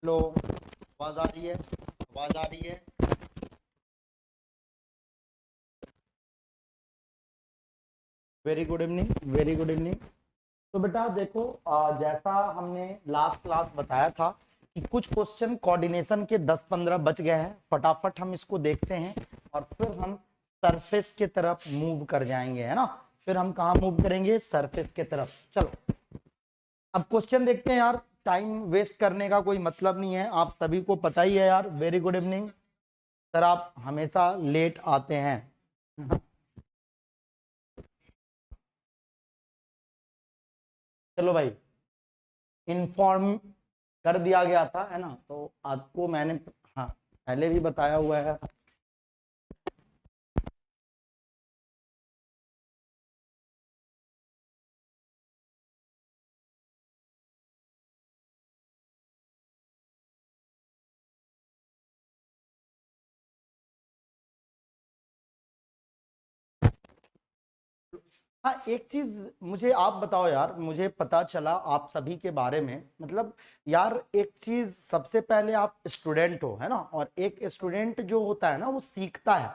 Hello, आवाज आ रही है? आवाज आ रही है? Very good evening, very good evening. तो बेटा देखो, जैसा हमने लास्ट क्लास बताया था कि कुछ क्वेश्चन कोऑर्डिनेशन के 10-15 बच गए हैं। फटाफट हम इसको देखते हैं और फिर हम सरफेस के तरफ मूव कर जाएंगे, है ना। फिर हम कहाँ मूव करेंगे? सरफेस के तरफ। चलो अब क्वेश्चन देखते हैं यार, टाइम वेस्ट करने का कोई मतलब नहीं है, आप सभी को पता ही है यार। वेरी गुड इवनिंग सर, आप हमेशा लेट आते हैं। चलो भाई, इन्फॉर्म कर दिया गया था, है ना। तो आपको मैंने हाँ पहले भी बताया हुआ है। हाँ, एक चीज मुझे आप बताओ यार, मुझे पता चला आप सभी के बारे में, मतलब यार एक चीज, सबसे पहले आप स्टूडेंट हो, है ना। और एक स्टूडेंट जो होता है ना वो सीखता है।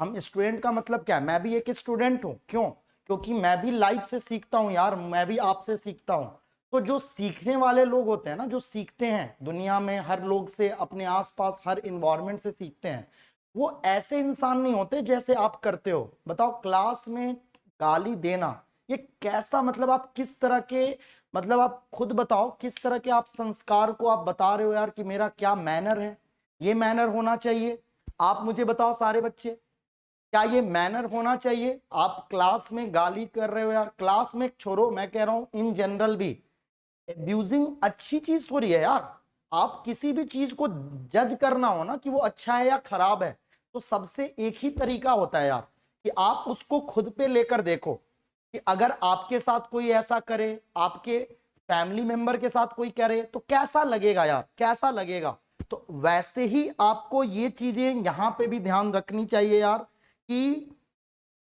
हम स्टूडेंट का मतलब क्या है? मैं भी एक स्टूडेंट हूँ। क्यों? क्योंकि मैं भी लाइफ से सीखता हूँ यार, मैं भी आपसे सीखता हूँ। तो जो सीखने वाले लोग होते हैं ना, जो सीखते हैं दुनिया में हर लोग से, अपने आसपास हर इन्वायरमेंट से सीखते हैं, वो ऐसे इंसान नहीं होते जैसे आप करते हो। बताओ, क्लास में गाली देना ये कैसा, मतलब आप किस तरह के, मतलब आप खुद बताओ किस तरह के आप संस्कार को आप बता रहे हो यार कि मेरा क्या मैनर है, ये मैनर होना चाहिए। आप मुझे बताओ सारे बच्चे, क्या ये मैनर होना चाहिए? आप क्लास में गाली कर रहे हो यार, क्लास में छोड़ो, मैं कह रहा हूं इन जनरल भी एब्यूजिंग अच्छी चीज थोड़ी है यार। आप किसी भी चीज को जज करना हो ना कि वो अच्छा है या खराब है, तो सबसे एक ही तरीका होता है यार कि आप उसको खुद पे लेकर देखो कि अगर आपके साथ कोई ऐसा करे, आपके फैमिली मेंबर के साथ कोई करे, तो कैसा लगेगा यार, कैसा लगेगा। तो वैसे ही आपको ये चीजें यहां पे भी ध्यान रखनी चाहिए यार कि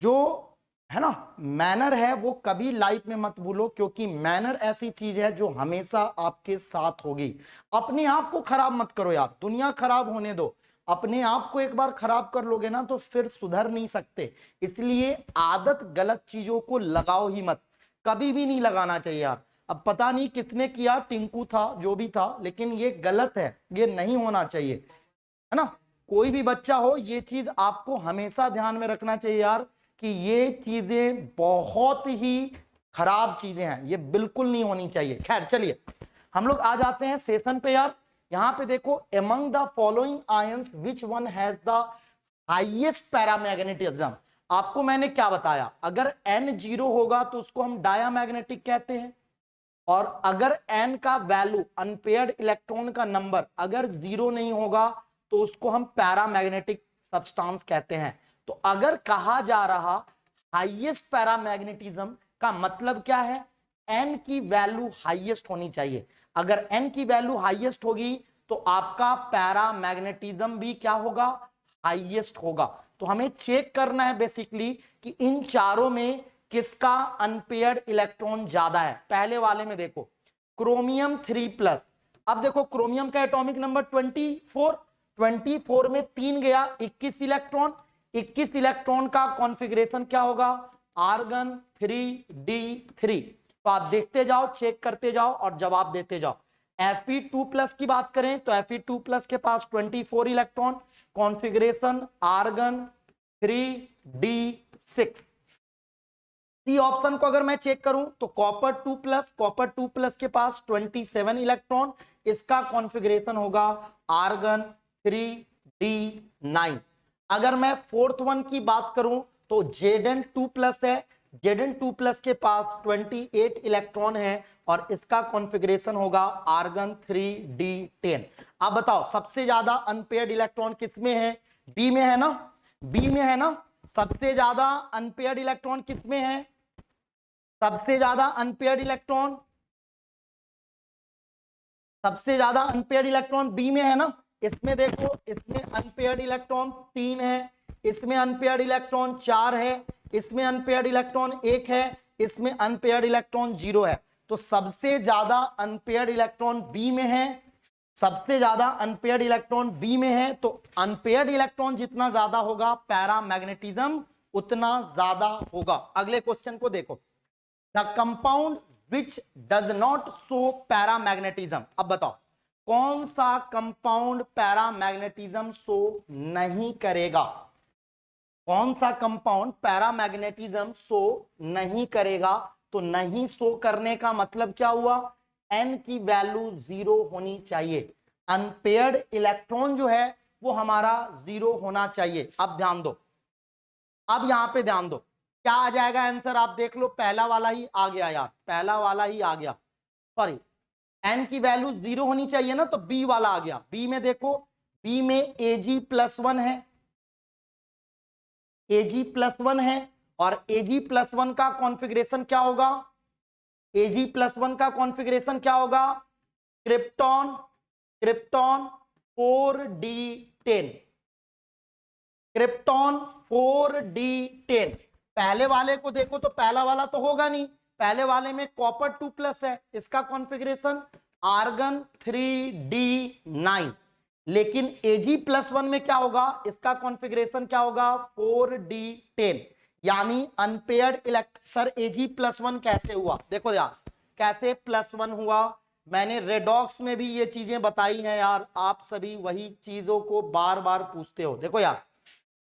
जो है ना मैनर है वो कभी लाइफ में मत भूलो, क्योंकि मैनर ऐसी चीज है जो हमेशा आपके साथ होगी। अपने आप को खराब मत करो यार, दुनिया खराब होने दो। अपने आप को एक बार खराब कर लोगे ना तो फिर सुधर नहीं सकते। इसलिए आदत गलत चीजों को लगाओ ही मत, कभी भी नहीं लगाना चाहिए यार। अब पता नहीं किसने किया, टिंकू था, जो भी था, लेकिन ये गलत है, ये नहीं होना चाहिए, है ना। कोई भी बच्चा हो, ये चीज आपको हमेशा ध्यान में रखना चाहिए यार कि ये चीजें बहुत ही खराब चीजें हैं, ये बिल्कुल नहीं होनी चाहिए। खैर चलिए हम लोग आ जाते हैं सेशन पे यार। यहां पे देखो, among the following ions which one has the highest paramagnetism. आपको मैंने क्या बताया? अगर n जीरो होगा तो उसको हम डायामैग्नेटिक कहते हैं, और अगर n का वैल्यू, अनपेयर्ड इलेक्ट्रॉन का नंबर अगर जीरो नहीं होगा तो उसको हम पैरामैग्नेटिक सब्सटेंस कहते हैं। तो अगर कहा जा रहा हाईएस्ट पैरामैग्नेटिज्म का मतलब क्या है? n की वैल्यू हाईएस्ट होनी चाहिए। अगर n की वैल्यू हाईएस्ट होगी तो आपका पैरामैग्नेटिज्म भी क्या होगा? हाईएस्ट होगा। तो हमें चेक करना है बेसिकली कि इन चारों में किसका अनपेयर्ड इलेक्ट्रॉन ज्यादा है। पहले वाले में देखो, क्रोमियम 3+। अब देखो क्रोमियम का एटॉमिक नंबर 24, 24 में 3 गया, 21 इलेक्ट्रॉन। 21 इलेक्ट्रॉन का कॉन्फ़िगरेशन क्या होगा? Argon 3d3। तो आप देखते जाओ, चेक करते जाओ और जवाब देते जाओ। Fe2+ की बात करें तो Fe2+ के पास 24 electron, configuration argon 3d6। C option को अगर मैं चेक करूं तो कॉपर 2+, के पास 27 इलेक्ट्रॉन, इसका कॉन्फ़िगरेशन होगा आर्गन 3d9। अगर मैं फोर्थ वन की बात करूं तो Zn2+ है, Zn2+ के पास 28 इलेक्ट्रॉन है और इसका कॉन्फ़िगरेशन होगा आर्गन 3d10। अब बताओ सबसे ज्यादा अनपेयर्ड इलेक्ट्रॉन किसमें है? बी में है ना, बी में है ना। सबसे ज्यादा अनपेयर्ड इलेक्ट्रॉन किसमें है? सबसे ज्यादा अनपेयर्ड इलेक्ट्रॉन, सबसे ज्यादा अनपेयर्ड इलेक्ट्रॉन बी में है ना। इसमें देखो, इसमें अनपेयर्ड इलेक्ट्रॉन 3 है, इसमें अनपेयर्ड इलेक्ट्रॉन 4 है, इसमें अनपेयर्ड इलेक्ट्रॉन 1 है, इसमें अनपेयर्ड इलेक्ट्रॉन 0 है। तो सबसे ज्यादा अनपेयर्ड इलेक्ट्रॉन बी में है, सबसे ज्यादा अनपेयर्ड इलेक्ट्रॉन बी में है, तो अनपेयर्ड इलेक्ट्रॉन जितना ज्यादा होगा पैरामैग्नेटिज्म उतना ज्यादा होगा। अगले क्वेश्चन को देखो, the compound which does not show paramagnetism. अब बताओ कौन सा कंपाउंड पैरामैग्नेटिज्म शो नहीं करेगा, कौन सा कंपाउंड पैरामैग्नेटिज्म शो नहीं करेगा। तो नहीं शो करने का मतलब क्या हुआ, n की वैल्यू 0 होनी चाहिए, अनपेयर्ड इलेक्ट्रॉन जो है वो हमारा 0 होना चाहिए। अब ध्यान दो, अब यहां पे ध्यान दो, क्या आ जाएगा आंसर, आप देख लो, पहला वाला ही आ गया यार, पहला वाला ही आ गया, सॉरी n की वैल्यू 0 होनी चाहिए ना, तो b वाला आ गया। b में देखो, b में Ag+1 है, Ag+1 है, और Ag+1 का कॉन्फ़िगरेशन क्या होगा, Ag+1 का कॉन्फ़िगरेशन क्या होगा, krypton, krypton 4d10, krypton 4d10। पहले वाले को देखो तो पहला वाला तो होगा नहीं, पहले वाले में कॉपर 2+ है, इसका कॉन्फ़िगरेशन आर्गन 3d9, लेकिन Ag+1 में क्या होगा, इसका कॉन्फ़िगरेशन क्या होगा 4d10, यानी अनपेयर्ड सर Ag+1 कैसे हुआ, देखो यार कैसे +1 हुआ, मैंने रेडॉक्स में भी ये चीजें बताई हैं यार, आप सभी वही चीजों को बार बार पूछते हो। देखो यार,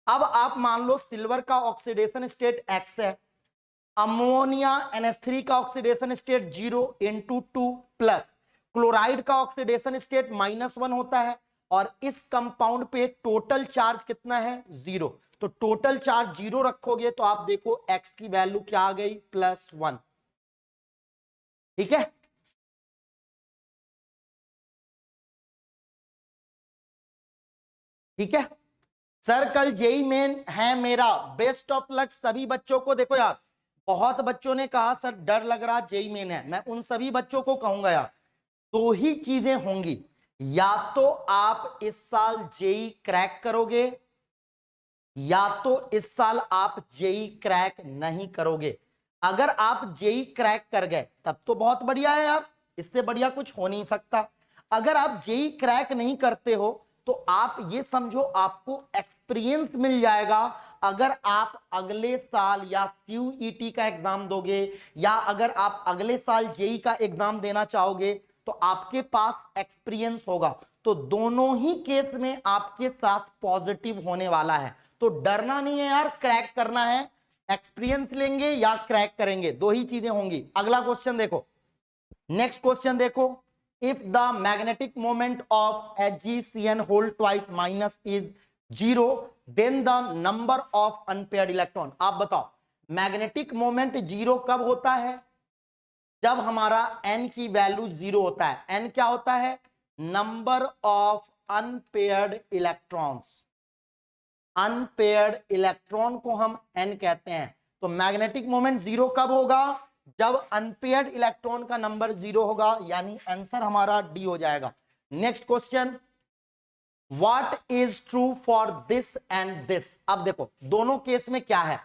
अब आप मान लो सिल्वर का ऑक्सीडेशन स्टेट X है, अमोनिया NH3 का ऑक्सीडेशन स्टेट 0 × 2+, क्लोराइड का ऑक्सीडेशन स्टेट -1 होता है, और इस कंपाउंड पे टोटल चार्ज कितना है 0, तो टोटल चार्ज 0 रखोगे तो आप देखो X की वैल्यू क्या आ गई +1, ठीक है। ठीक है सर, कल जेई मेन है मेरा, बेस्ट ऑफ लक सभी बच्चों को। देखो यार, बहुत बच्चों ने कहा सर डर लग रहा जेई मेन है, मैं उन सभी बच्चों को कहूंगा यार, दो ही चीजें होंगी, या तो आप इस साल जेई क्रैक करोगे, या तो इस साल आप जेई क्रैक नहीं करोगे। अगर आप जेई क्रैक कर गए तब तो बहुत बढ़िया है यार, इससे बढ़िया कुछ हो नहीं सकता। अगर आप जेई क्रैक नहीं करते हो तो आप ये समझो आपको एक्सपीरियंस मिल जाएगा, अगर आप अगले साल या CUET का एग्जाम दोगे, या अगर आप अगले साल जेई का एग्जाम देना चाहोगे तो आपके पास एक्सपीरियंस होगा, तो दोनों ही केस में आपके साथ पॉजिटिव होने वाला है। तो डरना नहीं है यार, क्रैक करना है, एक्सपीरियंस लेंगे या क्रैक करेंगे, दो ही चीजें होंगी। अगला क्वेश्चन देखो, नेक्स्ट क्वेश्चन देखो, if the magnetic moment of HgCN whole twice minus is 0 then the number of unpaired electron. आप बताओ मैग्नेटिक मोमेंट 0 कब होता है, जब हमारा n की वैल्यू 0 होता है। n क्या होता है, number of unpaired electrons, unpaired electron को हम n कहते हैं। तो मैग्नेटिक मोमेंट 0 कब होगा, जब अनपेयर्ड इलेक्ट्रॉन का नंबर 0 होगा, यानी आंसर हमारा डी हो जाएगा। Next question, what is true for this and this. अब देखो दोनों केस में क्या है,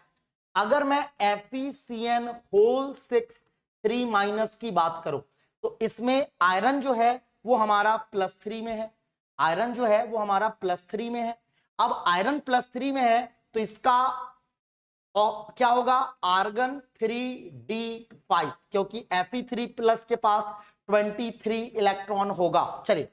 अगर मैं FeCN होल 6 3- की बात करूं तो इसमें आयरन जो है वो हमारा +3 में है, आयरन जो है वो हमारा +3 में है। अब आयरन +3 में है तो इसका और क्या होगा, आर्गन 3d5, क्योंकि Fe3+ के पास 23 इलेक्ट्रॉन होगा। चलिए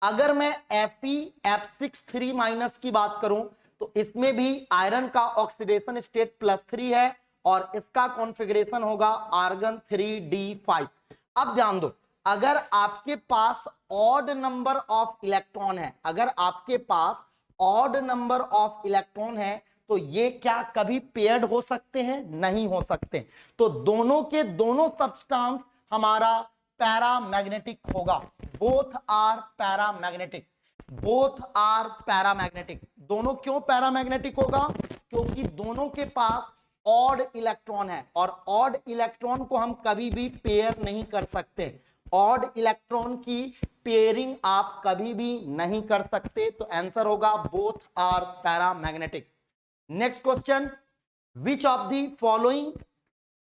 अगर मैं Fe F6 3- की बात करूं तो इसमें भी आयरन का ऑक्सीडेशन स्टेट +3 है, और इसका कॉन्फ़िगरेशन होगा आर्गन 3d5। अब ध्यान दो, अगर आपके पास ऑड नंबर ऑफ इलेक्ट्रॉन है, अगर आपके पास ऑड नंबर ऑफ इलेक्ट्रॉन है तो ये क्या कभी पेयर्ड हो सकते हैं, नहीं हो सकते। तो दोनों के दोनों सब्सटेंस हमारा पैरामैग्नेटिक होगा, both are paramagnetic, both are paramagnetic. दोनों क्यों पैरामैग्नेटिक होगा, क्योंकि दोनों के पास ऑड इलेक्ट्रॉन है, और ऑड इलेक्ट्रॉन को हम कभी भी पेयर नहीं कर सकते, ऑड इलेक्ट्रॉन की पेयरिंग आप कभी भी नहीं कर सकते। तो आंसर होगा both are paramagnetic. Next question, which of the following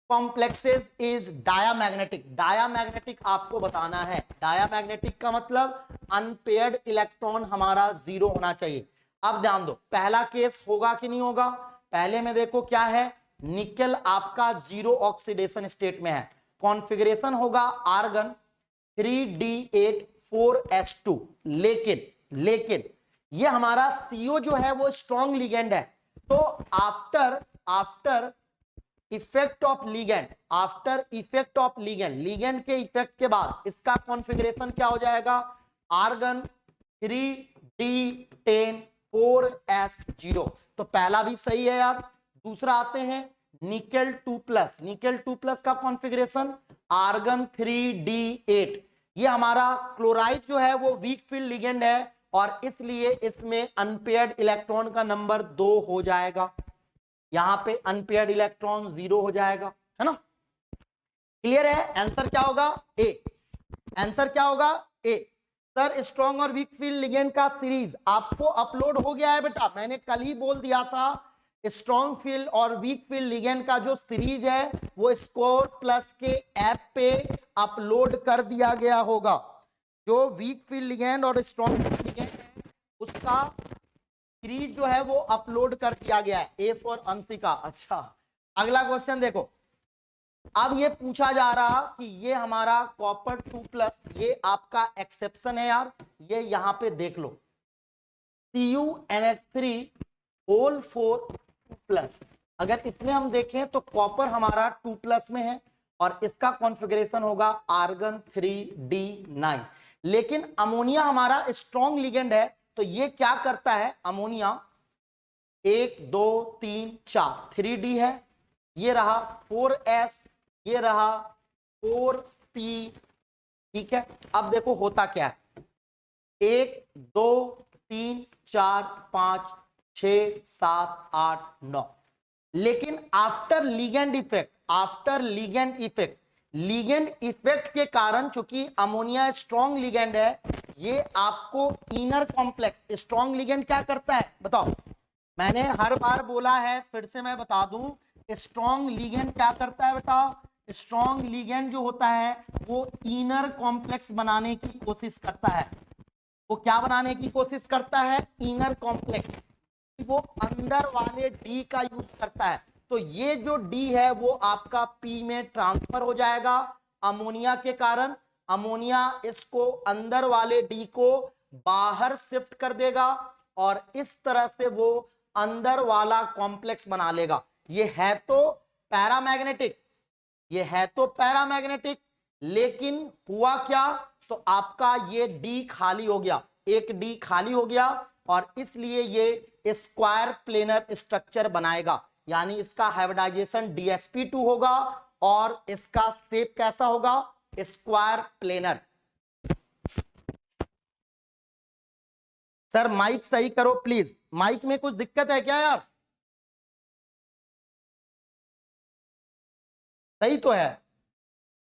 complexes is diamagnetic. Diamagnetic आपको बताना है। डायामैग्नेटिक का मतलब अनपेयर्ड इलेक्ट्रॉन हमारा 0 होना चाहिए। अब ध्यान दो, पहला केस होगा कि नहीं होगा? पहले में देखो क्या है, निकेल आपका 0 ऑक्सीडेशन स्टेट में है, कॉन्फ़िगरेशन होगा आर्गन 3d8 4s2। लेकिन ये हमारा CO जो है वो स्ट्रॉन्ग लिगेंड है, तो आफ्टर इफेक्ट ऑफ लिगेंड के इफेक्ट के बाद इसका कॉन्फ़िगरेशन क्या हो जाएगा? Argon 3d10 4s0। तो पहला भी सही है यार। दूसरा आते हैं निकेल 2+। निकेल 2+ का कॉन्फ़िगरेशन आर्गन 3d8। ये हमारा क्लोराइड जो है वो वीक फील्ड लिगेंड है और इसलिए इसमें अनपेयर्ड इलेक्ट्रॉन का नंबर 2 हो जाएगा। यहां पे अनपेयर्ड इलेक्ट्रॉन 0 हो जाएगा, है ना? क्लियर है? आंसर क्या होगा? ए। आंसर क्या होगा? ए। सर स्ट्रॉन्ग और वीक फील्ड लिगेंड का सीरीज आपको अपलोड हो गया है बेटा, मैंने कल ही बोल दिया था। स्ट्रॉन्ग फील्ड और वीक फील्ड लिगेंड का जो सीरीज है वो स्कोर प्लस के ऐप पे अपलोड कर दिया गया होगा। जो वीक फील्ड लिगेंड और स्ट्रॉन्ग फील्ड लिगेंड है उसका सीरीज जो है वो अपलोड कर दिया गया है। A for Anshika. अच्छा, अगला क्वेश्चन देखो। अब ये पूछा जा रहा कि ये हमारा कॉपर 2+, ये आपका एक्सेप्शन है यार, ये यहां पे देख लो CuNH3 होल 4 2+। अगर इसमें हम देखें तो कॉपर हमारा 2+ में है और इसका कॉन्फ़िगरेशन होगा आर्गन 3d9। लेकिन अमोनिया हमारा स्ट्रॉन्ग लिगेंड है, तो ये क्या करता है? अमोनिया 1 2 3 4 3d है, ये रहा 4s, ये रहा 4p। ठीक है, अब देखो होता क्या है, 1 2 3 4 5 6 7 8 9। लेकिन आफ्टर लिगेंड इफेक्ट के कारण, चूंकि अमोनिया स्ट्रॉन्ग लिगेंड है, ये आपको इनर कॉम्प्लेक्स, स्ट्रॉन्ग लिगेंड क्या करता है बताओ? मैंने हर बार बोला है, फिर से मैं बता दूं, स्ट्रॉन्ग लिगेंड क्या करता है बेटा? स्ट्रॉन्ग लिगेंड जो होता है वो इनर कॉम्प्लेक्स बनाने की कोशिश करता है। वो क्या बनाने की कोशिश करता है? Inner complex. वो अंदर वाले डी का यूज करता है, तो ये जो डी है वो आपका पी में ट्रांसफर हो जाएगा अमोनिया के कारण। अमोनिया इसको अंदर वाले डी को बाहर शिफ्ट कर देगा और इस तरह से वो अंदर वाला कॉम्प्लेक्स बना लेगा। ये है तो पैरामैग्नेटिक, लेकिन हुआ क्या? तो आपका ये डी खाली हो गया, एक डी खाली हो गया और इसलिए ये स्क्वायर प्लेनर स्ट्रक्चर बनाएगा, यानी इसका हाइब्रिडाइजेशन DsP2 होगा और इसका शेप कैसा होगा? Square planar. सर माइक सही करो प्लीज, माइक में कुछ दिक्कत है क्या यार? सही तो है?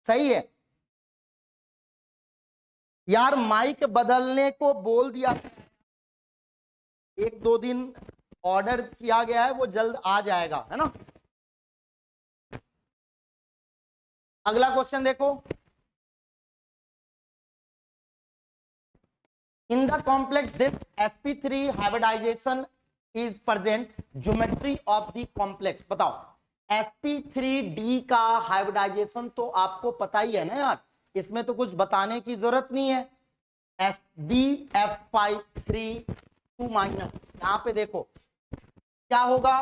सही है यार, माइक बदलने को बोल दिया, 1-2 दिन ऑर्डर किया गया है, वो जल्द आ जाएगा, है ना? अगला क्वेश्चन देखो। In the complex this sp3 hybridisation is present, geometry of the complex बताओ। sp3d का हाइब्रिडाइजेशन तो आपको पता ही है ना यार, इसमें तो कुछ बताने की जरूरत नहीं है। sbf5 3 2-, यहां पे देखो क्या होगा,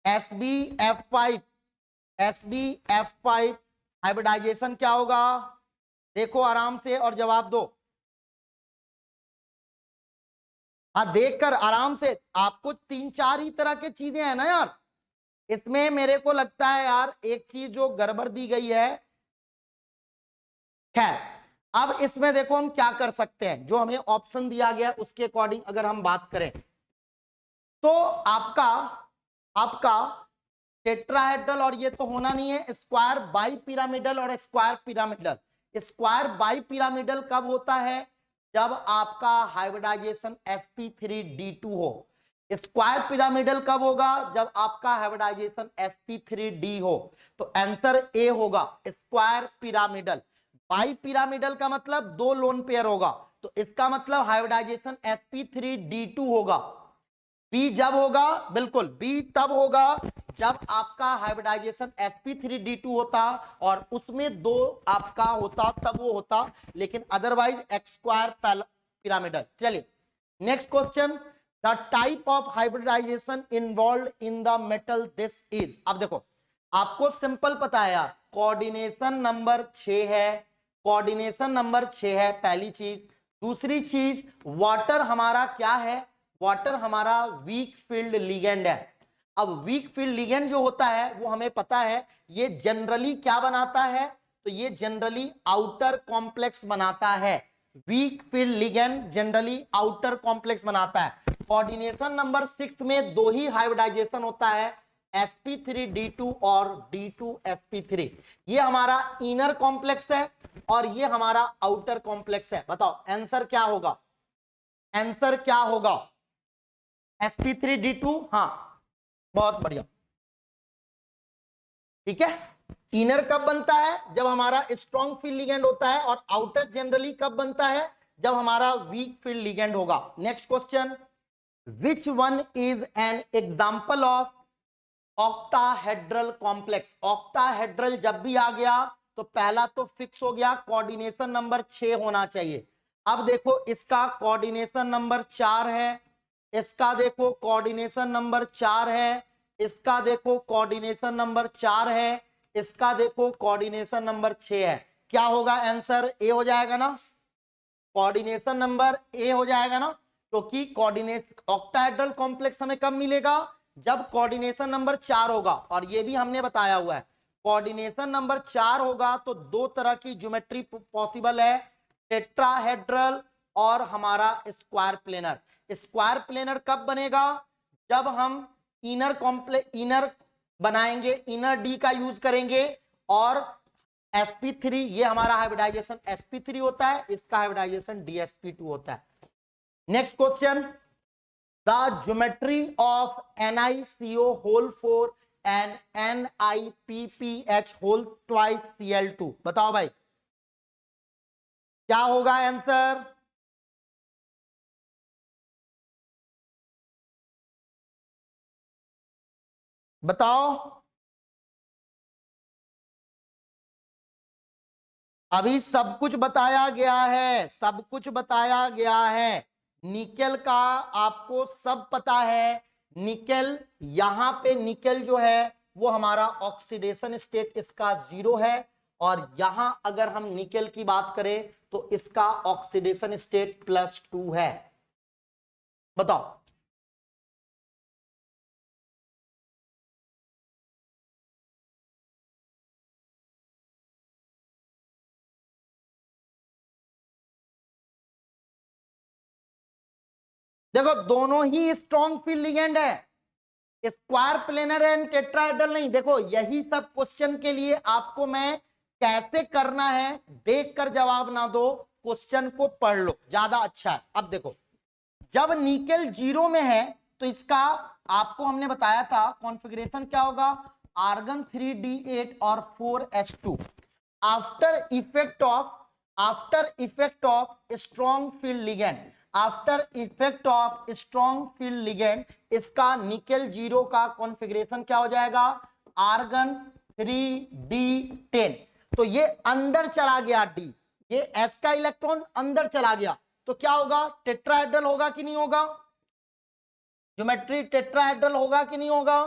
sbf5 हाइब्रिडाइजेशन क्या होगा? देखो आराम से और जवाब दो। हाँ, देखकर आराम से, आपको 3-4 ही तरह के चीजें हैं ना यार। इसमें मेरे को लगता है यार एक चीज जो गड़बड़ दी गई है। खैर, अब इसमें देखो हम क्या कर सकते हैं, जो हमें ऑप्शन दिया गया उसके अकॉर्डिंग अगर हम बात करें तो आपका टेट्राहेड्रल, और ये तो होना नहीं है, स्क्वायर बाई पिरामिडल और square pyramidal. Square bi pyramidal कब होता है? जब आपका हाइब्रिडाइजेशन sp3d2 हो। स्क्वायर पिरामिडल कब होगा? जब आपका हाइब्रिडाइजेशन sp3d हो। तो आंसर ए होगा स्क्वायर पिरामिडल। बाई पिरामिडल का मतलब दो लोन पेयर होगा, तो इसका मतलब हाइब्रिडाइजेशन sp3d2 होगा। बी जब होगा, बिल्कुल बी तब होगा जब आपका हाइब्रिडाइजेशन sp3d2 होता और उसमें दो आपका होता, तब वो होता, लेकिन अदरवाइज एक्स स्क्वायर पिरामिडल। चलिए next question, the type of hybridisation involve in the metal this is. अब देखो आपको सिंपल पता है यार, कोऑर्डिनेशन नंबर 6 है, कोऑर्डिनेशन नंबर 6 है पहली चीज। दूसरी चीज वाटर हमारा क्या है? वाटर हमारा वीक फील्ड लिगेंड है। अब वीक फील्ड लिगेंड जो होता है वो हमें पता है, ये जनरली क्या बनाता है? तो ये जनरली आउटर कॉम्प्लेक्स बनाता है। Weak field ligand generally outer complex बनाता है। कोऑर्डिनेशन नंबर 6 में दो ही हाइब्रिडाइजेशन होता है, sp3d2 और d2sp3। ये हमारा इनर कॉम्प्लेक्स है और ये हमारा आउटर कॉम्प्लेक्स है। बताओ आंसर क्या होगा? आंसर क्या होगा? sp3d2। हाँ बहुत बढ़िया, ठीक है। इनर कब बनता है? जब हमारा स्ट्रॉन्ग फील्ड लिगेंड होता है, और आउटर जनरली कब बनता है? जब हमारा वीक फील्ड लिगेंड होगा। Next question, which one is an example of octahedral complex? Octahedral जब भी आ गया तो पहला तो फिक्स हो गया, कोऑर्डिनेशन नंबर 6 होना चाहिए। अब देखो इसका कोऑर्डिनेशन नंबर 4 है, इसका देखो कोऑर्डिनेशन नंबर 4 है, इसका देखो कोऑर्डिनेशन नंबर 4 है, इसका देखो कोऑर्डिनेशन नंबर 6 है। क्या होगा आंसर? ए हो जाएगा ना, कोऑर्डिनेशन नंबर ए हो जाएगा ना, क्योंकि कोऑर्डिनेशन ऑक्टाहेड्रल कॉम्प्लेक्स हमें कब मिलेगा? जब कोऑर्डिनेशन नंबर 4 होगा। और ये भी हमने बताया हुआ है, कोऑर्डिनेशन नंबर 4 होगा तो दो तरह की ज्योमेट्री पॉसिबल है, टेट्राहेड्रल और हमारा स्क्वायर प्लेनर। स्क्वायर प्लेनर कब बनेगा? जब हम इनर बनाएंगे, इनर डी का यूज करेंगे, और sp3 ये हमारा हाइब्रिडाइजेशन sp3 होता है, इसका हाइब्रिडाइजेशन dsp2 होता है। Next question, the geometry of NiCO whole 4 and NiPPH whole twice Cl2। बताओ भाई क्या होगा आंसर? बताओ। अभी सब कुछ बताया गया है, सब कुछ बताया गया है। निकेल का आपको सब पता है, निकेल यहां पे निकेल जो है वो हमारा ऑक्सीडेशन स्टेट इसका 0 है, और यहां अगर हम निकेल की बात करें तो इसका ऑक्सीडेशन स्टेट +2 है। बताओ। देखो दोनों ही स्ट्रॉन्ग फील्ड लिगेंड है, स्क्वायर प्लेनर एंड टेट्राहेड्रल नहीं। देखो यही सब क्वेश्चन के लिए आपको मैं कैसे करना है देखकर जवाब ना दो, क्वेश्चन को पढ़ लो, ज्यादा अच्छा है। अब देखो जब निकेल 0 में है तो इसका आपको हमने बताया था कॉन्फ़िगरेशन क्या होगा, आर्गन 3d8 और 4s2। After effect of strong field ligand, after effect of strong field ligand, इसका निकेल 0 का कॉन्फ़िगरेशन क्या हो जाएगा, आर्गन 3d10। तो ये अंदर चला गया डी, ये s का इलेक्ट्रॉन अंदर चला गया, तो क्या होगा, टेट्राहेड्रल होगा कि नहीं होगा? ज्योमेट्री टेट्राहेड्रल होगा कि नहीं होगा?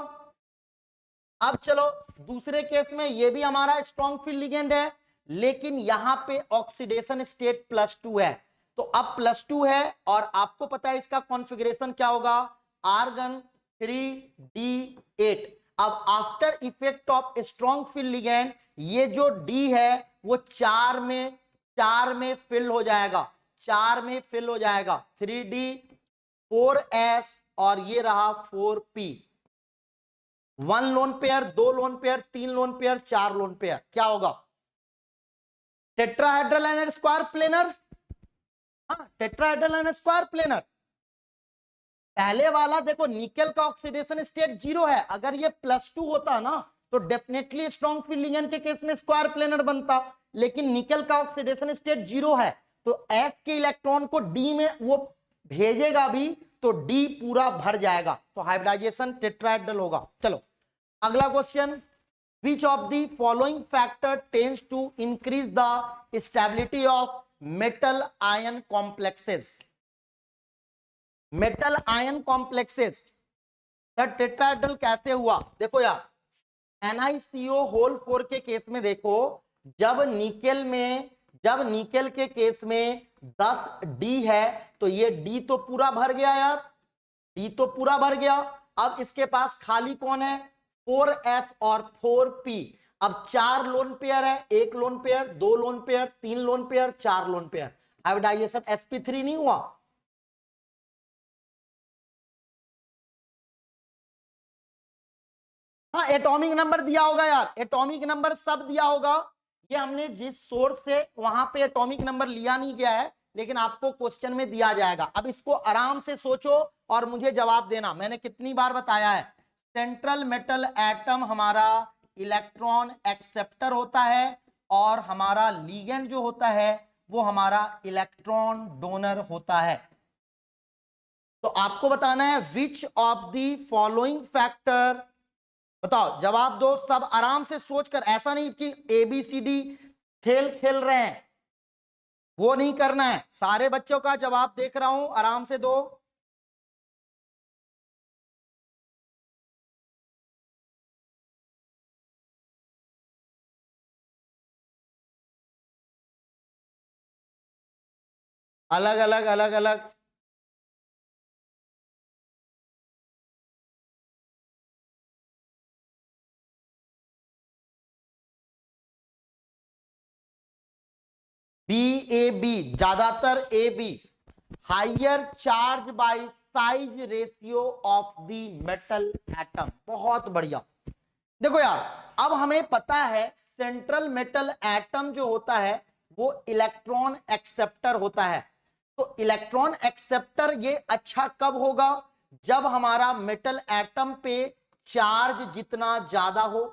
अब चलो दूसरे केस में, ये भी हमारा स्ट्रॉन्ग फील्ड लिगेंड है, लेकिन यहां पे ऑक्सीडेशन स्टेट +2 है। तो अब +2 है और आपको पता है इसका कॉन्फ़िगरेशन क्या होगा, आर्गन 3d8। अब after effect of strong field ligand ये जो डी है वो 4 में फिल हो जाएगा, 4 में फिल हो जाएगा, 3d 4s और ये रहा 4p। 1 lone pair, 2 lone pair, 3 lone pair, 4 lone pair, क्या होगा, टेट्राहेड्रल एंड स्क्वायर प्लेनर। हाँ टेट्राहेड्रल एंड स्क्वायर प्लेनर। पहले वाला देखो निकेल का ऑक्सीडेशन स्टेट 0 है, अगर ये +2 होता ना तो डेफिनेटली स्ट्रॉन्ग फील्ड लिगेंड के केस में स्क्वायर प्लेनर बनता, लेकिन निकेल का ऑक्सीडेशन स्टेट 0 है तो S के इलेक्ट्रॉन को D में वो भेजेगा भी तो D पूरा भर जाएगा, तो हाइब्रिडाइजेशन टेट्राहेड्रल होगा। चलो अगला question, which of the following factor tends to increase the stability of metal ion complexes? Metal ion complexes का टेट्राहेड्रल कैसे हुआ? देखो यार NiCO4 के केस में देखो, जब निकेल के केस में 10D है तो ये D तो पूरा भर गया यार, D तो पूरा भर गया। अब इसके पास खाली कौन है? 4S और 4P। अब 4 लोन पेयर है, 1 lone pair, 2 lone pair, 3 lone pair, 4 lone pair, hybridisation sp3 नहीं हुआ। हाँ एटॉमिक नंबर दिया होगा यार, एटॉमिक नंबर सब दिया होगा, ये हमने जिस सोर्स से वहां पे एटॉमिक नंबर लिया नहीं गया है, लेकिन आपको क्वेश्चन में दिया जाएगा। अब इसको आराम से सोचो और मुझे जवाब देना। मैंने कितनी बार बताया है, सेंट्रल मेटल एटम हमारा इलेक्ट्रॉन एक्सेप्टर होता है और हमारा लिगेंड जो होता है वो हमारा इलेक्ट्रॉन डोनर होता है। तो आपको बताना है विच ऑफ द फॉलोइंग फैक्टर, बताओ जवाब दो सब आराम से सोचकर, ऐसा नहीं कि ABCD खेल खेल रहे हैं, वो नहीं करना है। सारे बच्चों का जवाब देख रहा हूं, आराम से दो। अलग अलग अलग अलग BAB, ज्यादातर AB, higher charge by size ratio of the metal atom. बहुत बढ़िया। देखो यार अब हमें पता है सेंट्रल मेटल एटम जो होता है वो इलेक्ट्रॉन एक्सेप्टर होता है। तो इलेक्ट्रॉन एक्सेप्टर ये अच्छा कब होगा? जब हमारा मेटल एटम पे चार्ज जितना ज्यादा हो,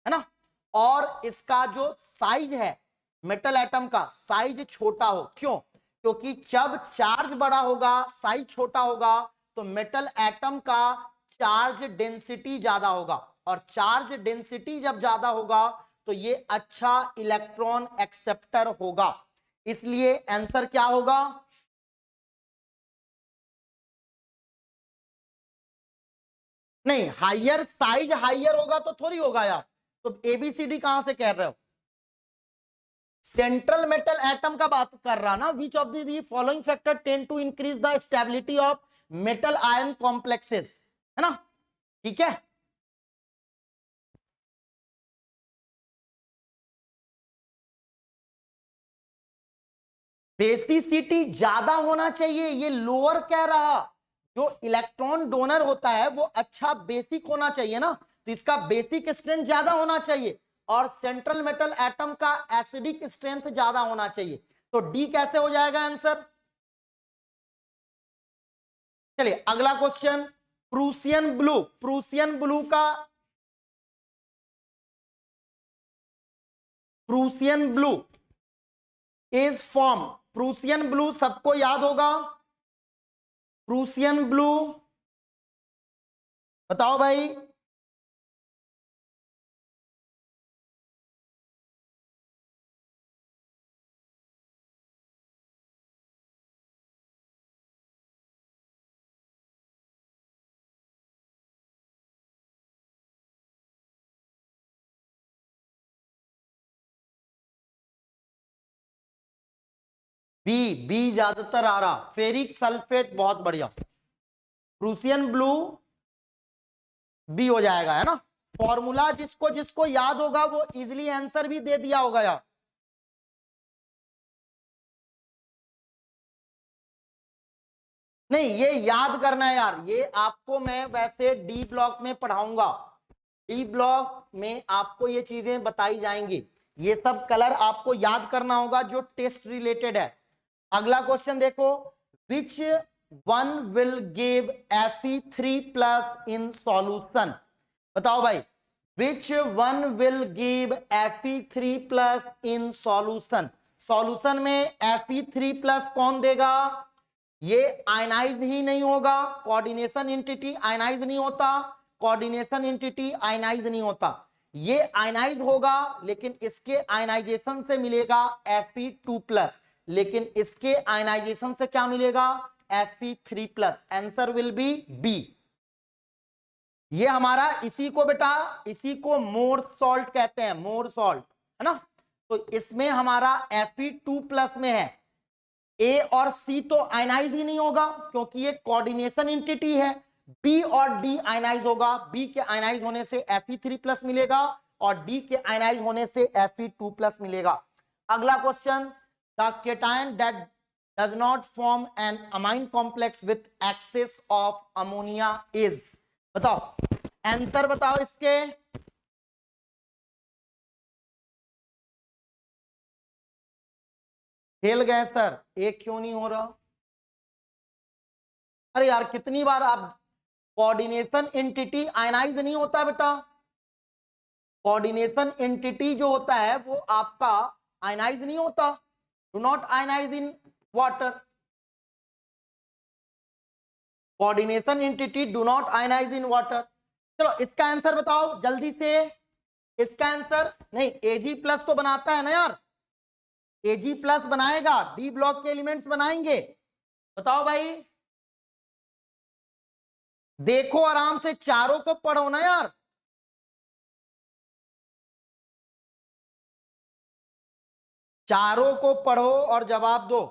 है ना, और इसका जो साइज है मेटल एटम का साइज छोटा हो। क्यों? क्योंकि जब चार्ज बड़ा होगा साइज छोटा होगा तो मेटल एटम का चार्ज डेंसिटी ज्यादा होगा, और चार्ज डेंसिटी जब ज्यादा होगा तो ये अच्छा इलेक्ट्रॉन एक्सेप्टर होगा। इसलिए आंसर क्या होगा? नहीं, हाइयर साइज हाइयर होगा तो थोड़ी होगा यार, तो ABCD कहां से कह रहे हो? सेंट्रल मेटल एटम का बात कर रहा ना, which of the following factor tend to increase the stability of metal ion complexes, है ना, ठीक है। बेसिसिटी ज्यादा होना चाहिए, ये लोअर कह रहा। जो इलेक्ट्रॉन डोनर होता है वो अच्छा बेसिक होना चाहिए ना, तो इसका बेसिक स्ट्रेंथ ज्यादा होना चाहिए, और सेंट्रल मेटल एटम का एसिडिक स्ट्रेंथ ज्यादा होना चाहिए। तो डी कैसे हो जाएगा आंसर? चलिए अगला question, Prussian blue, Prussian blue का, Prussian blue is form, Prussian blue सबको याद होगा, प्रूसियन ब्लू बताओ भाई। बी, बी ज्यादातर आ रहा, फेरिक सल्फेट, बहुत बढ़िया, प्रूसियन ब्लू बी हो जाएगा, है ना। फॉर्मूला जिसको जिसको याद होगा वो इजीली आंसर भी दे दिया होगा यार। नहीं ये याद करना है यार, ये आपको मैं वैसे डी ब्लॉक में पढ़ाऊंगा, डी ब्लॉक में आपको ये चीजें बताई जाएंगी, ये सब कलर आपको याद करना होगा जो टेस्ट रिलेटेड है। अगला क्वेश्चन देखो, which one will give Fe3+ in solution? बताओ भाई, which one will give Fe3+ in solution? Solution में Fe3+ कौन देगा? ये आयनाइज ही नहीं होगा, कोऑर्डिनेशन एंटिटी आयनाइज नहीं होता, कोऑर्डिनेशन एंटिटी आयनाइज नहीं होता, ये आयनाइज होगा, लेकिन इसके आयनाइजेशन से मिलेगा Fe2+, लेकिन इसके आयनाइजेशन से क्या मिलेगा? Fe3+। Answer will be B. ये हमारा, इसी को बेटा, इसी को मोर सॉल्ट कहते हैं, मोर सॉल्ट, है ना। तो इसमें हमारा Fe2+ में है, ए और सी तो आयनाइज ही नहीं होगा क्योंकि ये कोऑर्डिनेशन एंटिटी है, बी और डी आयनाइज होगा, बी के आयनाइज होने से Fe3+ मिलेगा और डी के आयनाइज होने से Fe2+ मिलेगा। अगला question, the cation that does not form an amine complex with excess of ammonia is? बताओ, आंसर बताओ इसके। खेल गए सर, एक क्यों नहीं हो रहा? अरे यार कितनी बार आप, कोऑर्डिनेशन एंटिटी आयनाइज नहीं होता बेटा, कोऑर्डिनेशन एंटिटी जो होता है वो आपका आयनाइज नहीं होता, do not ionise in water, coordination entity do not ionise in water. चलो इसका आंसर बताओ जल्दी से, इसका आंसर नहीं, Ag+ तो बनाता है ना यार, Ag+ बनाएगा, डी ब्लॉक के एलिमेंट्स बनाएंगे। बताओ भाई, देखो आराम से, चारों को पढ़ो ना यार। चारों को पढ़ो और जवाब दो।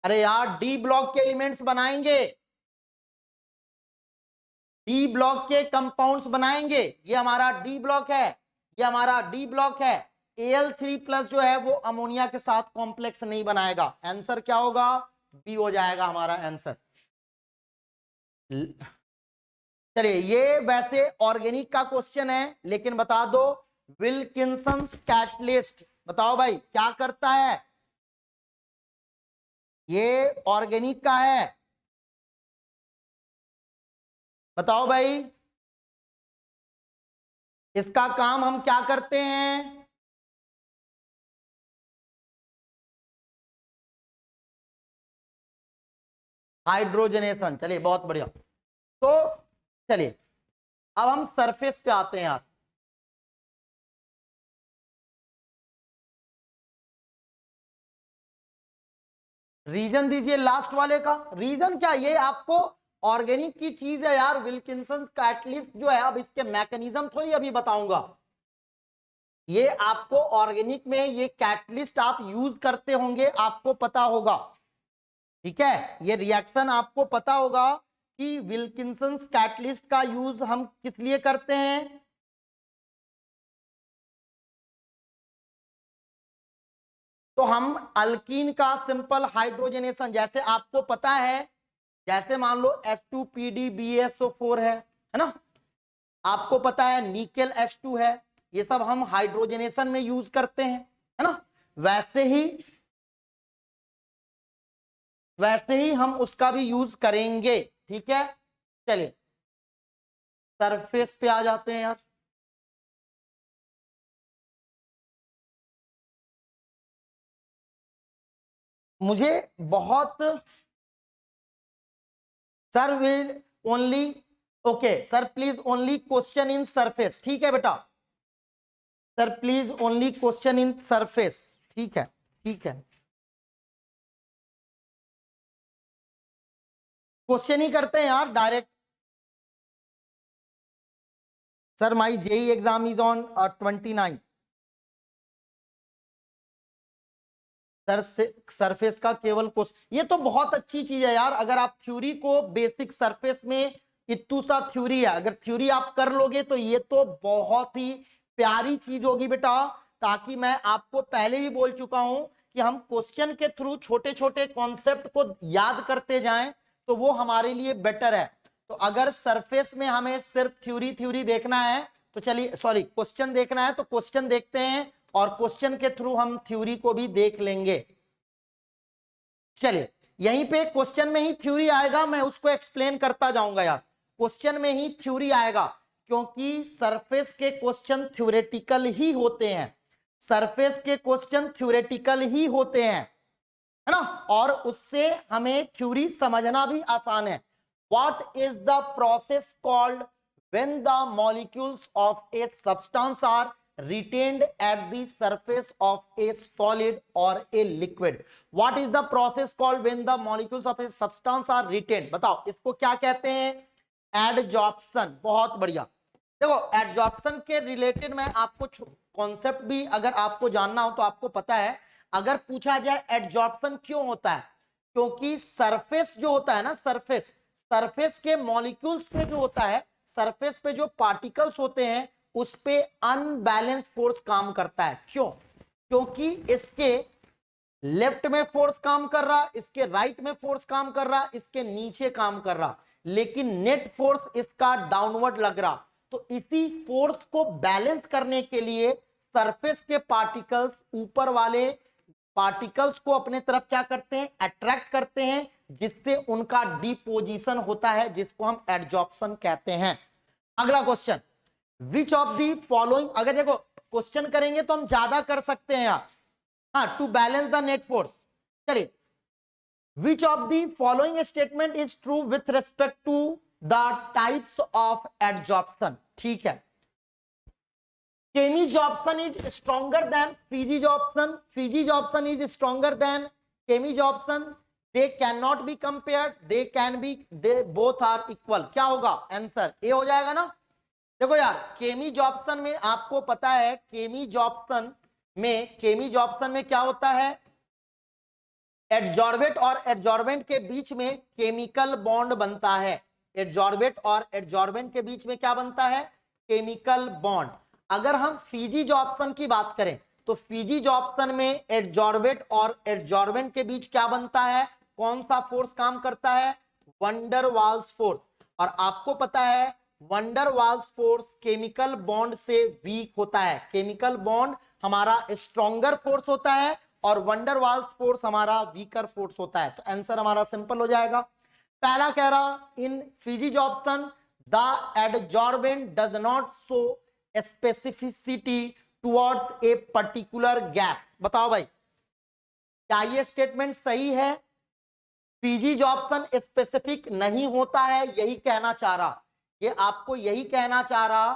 अरे यार डी ब्लॉक के एलिमेंट्स बनाएंगे, डी ब्लॉक के कंपाउंड्स बनाएंगे। ये हमारा डी ब्लॉक है, ये हमारा डी ब्लॉक है। Al3+ जो है वो अमोनिया के साथ कॉम्प्लेक्स नहीं बनाएगा। आंसर क्या होगा? बी हो जाएगा हमारा आंसर। चलिए, ये वैसे ऑर्गेनिक का क्वेश्चन है, लेकिन बता दो, विल्किंसंस कैटलिस्ट, बताओ भाई क्या करता है? ये ऑर्गेनिक का है, बताओ भाई इसका काम हम क्या करते हैं? हाइड्रोजनेशन। चलिए बहुत बढ़िया। तो चलिए अब हम सरफेस पे आते हैं यार। रीजन दीजिए लास्ट वाले का। रीजन क्या, ये आपको ऑर्गेनिक की चीज है यार, विल्किंसंस कैटलिस्ट जो है, अब इसके मैकेनिज्म थोड़ी अभी बताऊंगा, ये आपको ऑर्गेनिक में ये कैटलिस्ट आप यूज करते होंगे, आपको पता होगा, ठीक है। ये रिएक्शन आपको पता होगा कि विल्किंसंस कैटलिस्ट का यूज हम किस लिए करते हैं। तो हम अल्कीन का सिंपल हाइड्रोजनेशन, जैसे आपको पता है, जैसे मान लो H2PdBsO4 है ना, आपको पता है निकेल H2 है, ये सब हम हाइड्रोजनेशन में यूज करते हैं, है ना। वैसे ही हम उसका भी यूज करेंगे, ठीक है। चलिए सरफेस पे आ जाते हैं यार। मुझे बहुत, sir will only, okay sir please only question in surface, ठीक है बेटा, sir please only question in surface, ठीक है ठीक है। क्वेश्चन ही करते हैं यार direct. Sir my JEE exam is on 29। Sir surface का केवल क्वेश्चन, ये तो बहुत अच्छी चीज है यार, अगर आप थ्योरी को बेसिक सरफेस में, इतू सा थ्योरी है, अगर थ्योरी आप कर लोगे तो ये तो बहुत ही प्यारी चीज होगी बेटा। ताकि मैं आपको पहले भी बोल चुका हूं कि हम क्वेश्चन के थ्रू छोटे छोटे कॉन्सेप्ट को याद करते जाएं तो वो हमारे लिए बेटर है। तो अगर सरफेस में हमें सिर्फ थ्योरी देखना है तो चलिए, सॉरी क्वेश्चन देखना है तो क्वेश्चन देखते हैं और क्वेश्चन के थ्रू हम थ्योरी को भी देख लेंगे। चलिए, यहीं पे क्वेश्चन में ही थ्योरी आएगा, मैं उसको एक्सप्लेन करता जाऊंगा यार। क्वेश्चन में ही थ्योरी आएगा, क्योंकि सरफेस के क्वेश्चन थ्योरेटिकल ही होते हैं, सरफेस के क्वेश्चन थ्योरेटिकल ही होते हैं, है ना, और उससे हमें थ्योरी समझना भी आसान है। What is the process called when the molecules of a substance are retained at the surface of a solid or a liquid? What is the process called when the molecules of a substance are retained? बताओ इसको क्या कहते हैं? Adsorption. बहुत बढ़िया। देखो, adsorption के related मैं आपको कॉन्सेप्ट भी अगर आपको जानना हो तो आपको पता है। अगर पूछा जाए एडजॉर्प्शन क्यों होता है, क्योंकि सरफेस जो होता है ना, सरफेस के मॉलिक्यूल्स पे जो होता है, सरफेस पे जो पार्टिकल्स होते हैं उस पे अनबैलेंस्ड फोर्स काम करता है। क्यों? क्योंकि इसके लेफ्ट में फोर्स काम कर रहा, इसके राइट में फोर्स काम कर रहा, इसके नीचे काम कर रहा, लेकिन नेट फोर्स इसका डाउनवर्ड लग रहा। तो इसी फोर्स को बैलेंस करने के लिए सरफेस के पार्टिकल्स ऊपर वाले पार्टिकल्स को अपने तरफ क्या करते हैं? अट्रैक्ट करते हैं, जिससे उनका डिपोजिशन होता है, जिसको हम एडजॉर्प्शन कहते हैं। अगला question, which of the following, अगर देखो क्वेश्चन करेंगे तो हम ज्यादा कर सकते हैं यार, हाँ, to balance the net force. चलिए, which of the following statement is true with respect to the types of adsorption? ठीक है, chemisorption is stronger than physisorption, physisorption is stronger than chemisorption, they can not be compared, they can be, they both are equal. क्या होगा answer? ए हो जाएगा ना। देखो यार, केमीजॉर्प्शन में आपको पता है, केमीजॉर्प्शन में क्या होता है? एडजॉर्बेट और एडजॉर्बेंट के बीच में केमिकल बॉन्ड बनता है। एडजॉर्बेट और एडजॉर्बेंट के बीच में क्या बनता है? Chemical bond. अगर हम फिजीजॉर्प्शन की बात करें तो फिजीजॉर्प्शन में एडजॉर्बेट और एडजॉर्बेंट के बीच क्या बनता है? कौन सा फोर्स काम करता है? Van der Waals force. और आपको पता है van der Waals force chemical bond से वीक होता है। केमिकल बॉन्ड हमारा स्ट्रॉन्गर फोर्स होता है और वंडर वाल्स फोर्स हमारा वीकर फोर्स होता है। तो आंसर हमारा सिंपल हो जाएगा। पहला कह रहा, in physisorption the adsorbent does not show specificity towards a particular gas. बताओ भाई, क्या ये स्टेटमेंट सही है? फिजीजॉर्प्शन स्पेसिफिक नहीं होता है, यही कहना चाह रहा, ये आपको यही कहना चाह रहा,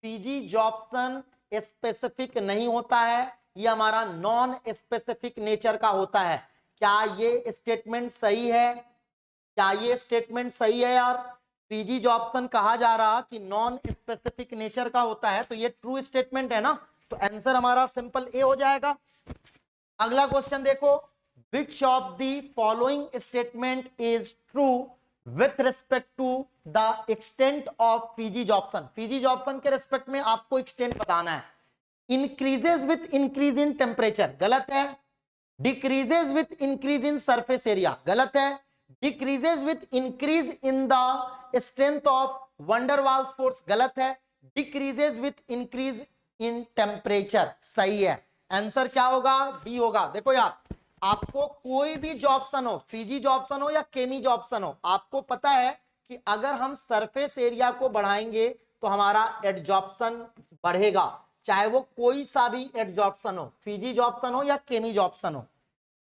फिजीजॉर्प्शन स्पेसिफिक नहीं होता है, ये हमारा नॉन स्पेसिफिक नेचर का होता है। क्या ये स्टेटमेंट सही है? क्या ये स्टेटमेंट सही है यार? फिजीजॉर्प्शन कहा जा रहा कि नॉन स्पेसिफिक नेचर का होता है, तो ये ट्रू स्टेटमेंट है ना, तो आंसर हमारा सिंपल ए हो जाएगा। अगला क्वेश्चन देखो, which of the following statement is true with respect to the extent of physisorption? Physisorption के रेस्पेक्ट में आपको एक्सटेंट बताना है। Increases with increase in temperature, गलत है। Decreases with increase in surface area, गलत है। Decreases with increase in the strength of van der Waals force, गलत है। Decreases with increase in temperature, सही है। आंसर क्या होगा? डी होगा। देखो यार, आपको कोई भी जॉब्सन हो, फिजीजॉर्प्शन हो या केमीजॉर्प्शन हो, आपको पता है कि अगर हम सरफेस एरिया को बढ़ाएंगे तो हमारा एडजॉर्प्शन बढ़ेगा, चाहे वो कोई सा भी एडजॉर्प्शन हो, फिजीजॉर्प्शन हो या केमीजॉर्प्शन हो।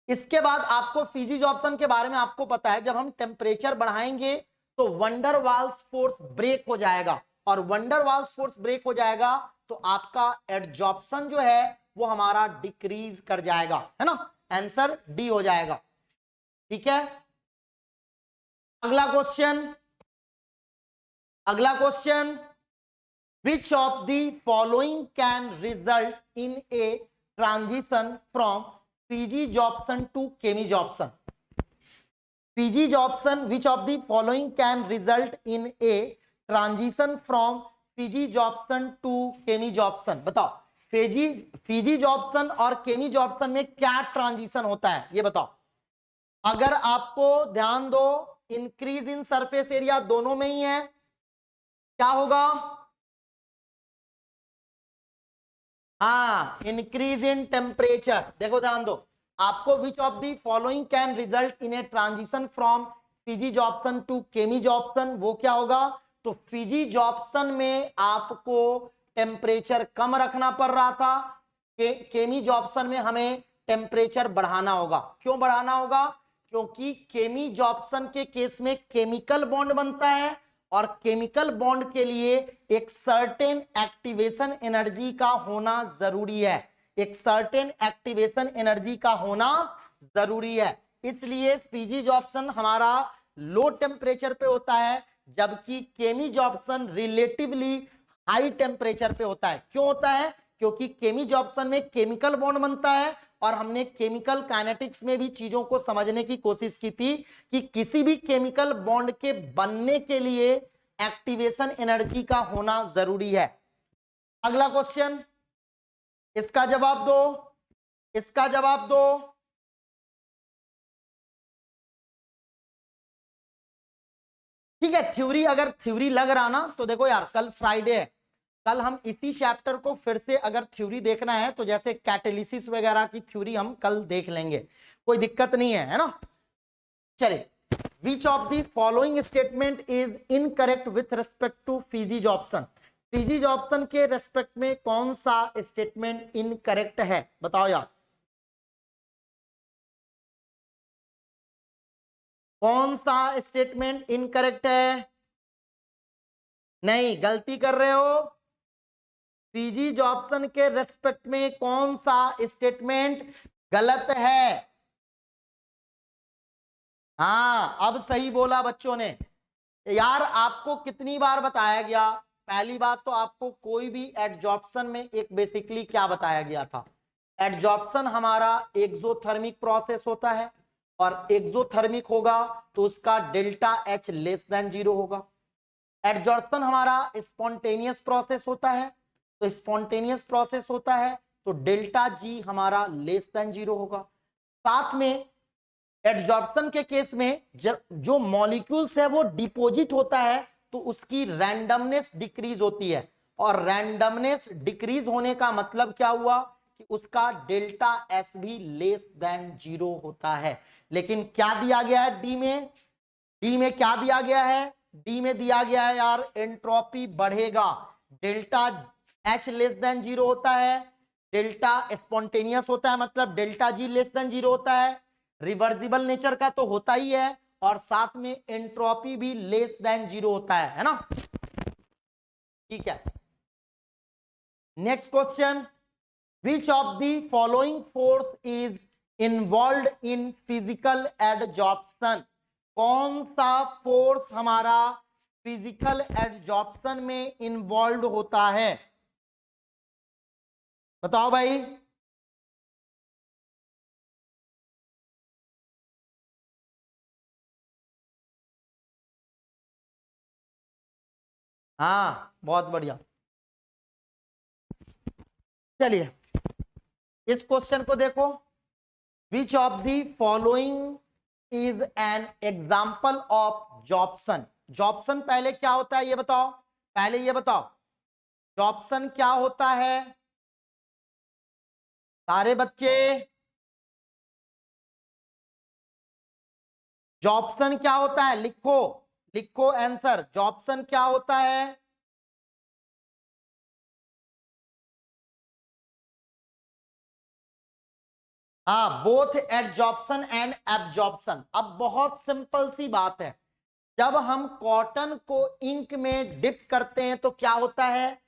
इसके बाद आपको फिजीजॉर्प्शन के बारे में आपको पता है, जब हम टेम्परेचर बढ़ाएंगे तो वंडर वाल्स फोर्स ब्रेक हो जाएगा, और वंडर वाल्स फोर्स ब्रेक हो जाएगा तो आपका एडजॉर्प्शन जो है वो हमारा डिक्रीज कर जाएगा, है ना। आंसर डी हो जाएगा। ठीक है, अगला question, which of the following can result in a transition from physisorption to chemisorption? Physisorption, which of the following can result in a transition from physisorption to chemisorption? बताओ, फिजीजॉर्प्शन और केमीजॉर्प्शन में क्या transition होता है, ये बताओ। अगर आपको ध्यान दो, इंक्रीज इन सरफेस एरिया दोनों में ही है, क्या होगा? हाँ, इंक्रीज इन टेम्परेचर। देखो ध्यान दो, आपको which of the following can result in a transition from physisorption to chemisorption, वो क्या होगा? तो फिजिजॉर्प्शन में आपको टेम्परेचर कम रखना पड़ रहा था, केमिजॉर्प्शन में हमें टेम्परेचर बढ़ाना होगा। क्यों बढ़ाना होगा? क्योंकि केमिजॉर्प्शन के केस में केमिकल बॉन्ड बनता है और केमिकल बॉन्ड के लिए एक सर्टेन एक्टिवेशन एनर्जी का होना जरूरी है, एक सर्टेन एक्टिवेशन एनर्जी का होना जरूरी है। इसलिए फिजिजॉर्प्शन हमारा लो टेम्परेचर पे होता है, जबकि केमिजॉर्प्शन रिलेटिवली हाई टेम्परेचर पे होता है। क्यों होता है? क्योंकि केमिजॉर्प्शन में केमिकल बॉन्ड बनता है, और हमने केमिकल काइनेटिक्स में भी चीजों को समझने की कोशिश की थी कि किसी भी केमिकल बॉन्ड के बनने के लिए एक्टिवेशन एनर्जी का होना जरूरी है। अगला क्वेश्चन, इसका जवाब दो, इसका जवाब दो। ठीक है, थ्योरी, अगर थ्योरी लग रहा ना तो देखो यार, कल फ्राइडे है, कल हम इसी चैप्टर को फिर से अगर थ्योरी देखना है तो जैसे कैटेलिसिस वगैरह की थ्योरी हम कल देख लेंगे, कोई दिक्कत नहीं है ना। चलिए, which of the following statement is incorrect with respect to physisorption, physisorption के रेस्पेक्ट में कौन सा स्टेटमेंट इनकरेक्ट है, बताओ यार, कौन सा स्टेटमेंट इनकरेक्ट है? नहीं, गलती कर रहे हो। फिजिजॉर्प्शन के रेस्पेक्ट में कौन सा स्टेटमेंट गलत है? हाँ, अब सही बोला बच्चों ने। यार आपको कितनी बार बताया गया? पहली बात तो आपको कोई भी एडजॉर्प्शन में एक बेसिकली क्या बताया गया था, एडजॉर्प्शन हमारा एक्सोथर्मिक प्रोसेस होता है, और एक्सोथर्मिक होगा तो उसका डेल्टा एच लेस देन 0 होगा। एडजॉर्प्शन हमारा स्पॉन्टेनियस प्रोसेस होता है, तो स्पॉन्टेनियस प्रोसेस होता है तो डेल्टा जी हमारा लेस देन 0 होगा। साथ में एडजॉर्प्शन के केस में जो मॉलिक्यूल्स है वो डिपोजिट होता है तो उसकी रैंडमनेस डिक्रीज होती है, और रैंडमनेस डिक्रीज होने का मतलब क्या हुआ कि उसका डेल्टा एस भी लेस देन 0 होता है। लेकिन क्या दिया गया है डी में? डी में क्या दिया गया है? डी में दिया गया है यार एंट्रोपी बढ़ेगा, डेल्टा एच लेस देन 0 होता है, डेल्टा स्पॉन्टेनियस होता है मतलब डेल्टा जी लेस देन 0 होता है, रिवर्सिबल नेचर का तो होता ही है, और साथ में एंट्रोपी भी लेस देन 0 होता है ना। ठीक है, next question, which of the following force is involve in physical adsorption, कौन सा फोर्स हमारा फिजिकल एडजॉर्प्शन में इन्वॉल्व होता है, बताओ भाई। हाँ, बहुत बढ़िया। चलिए इस क्वेश्चन को देखो, which of the following is an example of adsorption. Adsorption पहले क्या होता है ये बताओ, पहले ये बताओ जॉब्सन क्या होता है सारे बच्चे, जॉब्सन क्या होता है? लिखो, लिखो आंसर, जॉब्सन क्या होता है? हाँ, बोथ एडजॉर्प्शन एंड एब्जॉर्प्शन। अब बहुत सिंपल सी बात है, जब हम कॉटन को इंक में डिप करते हैं तो क्या होता है,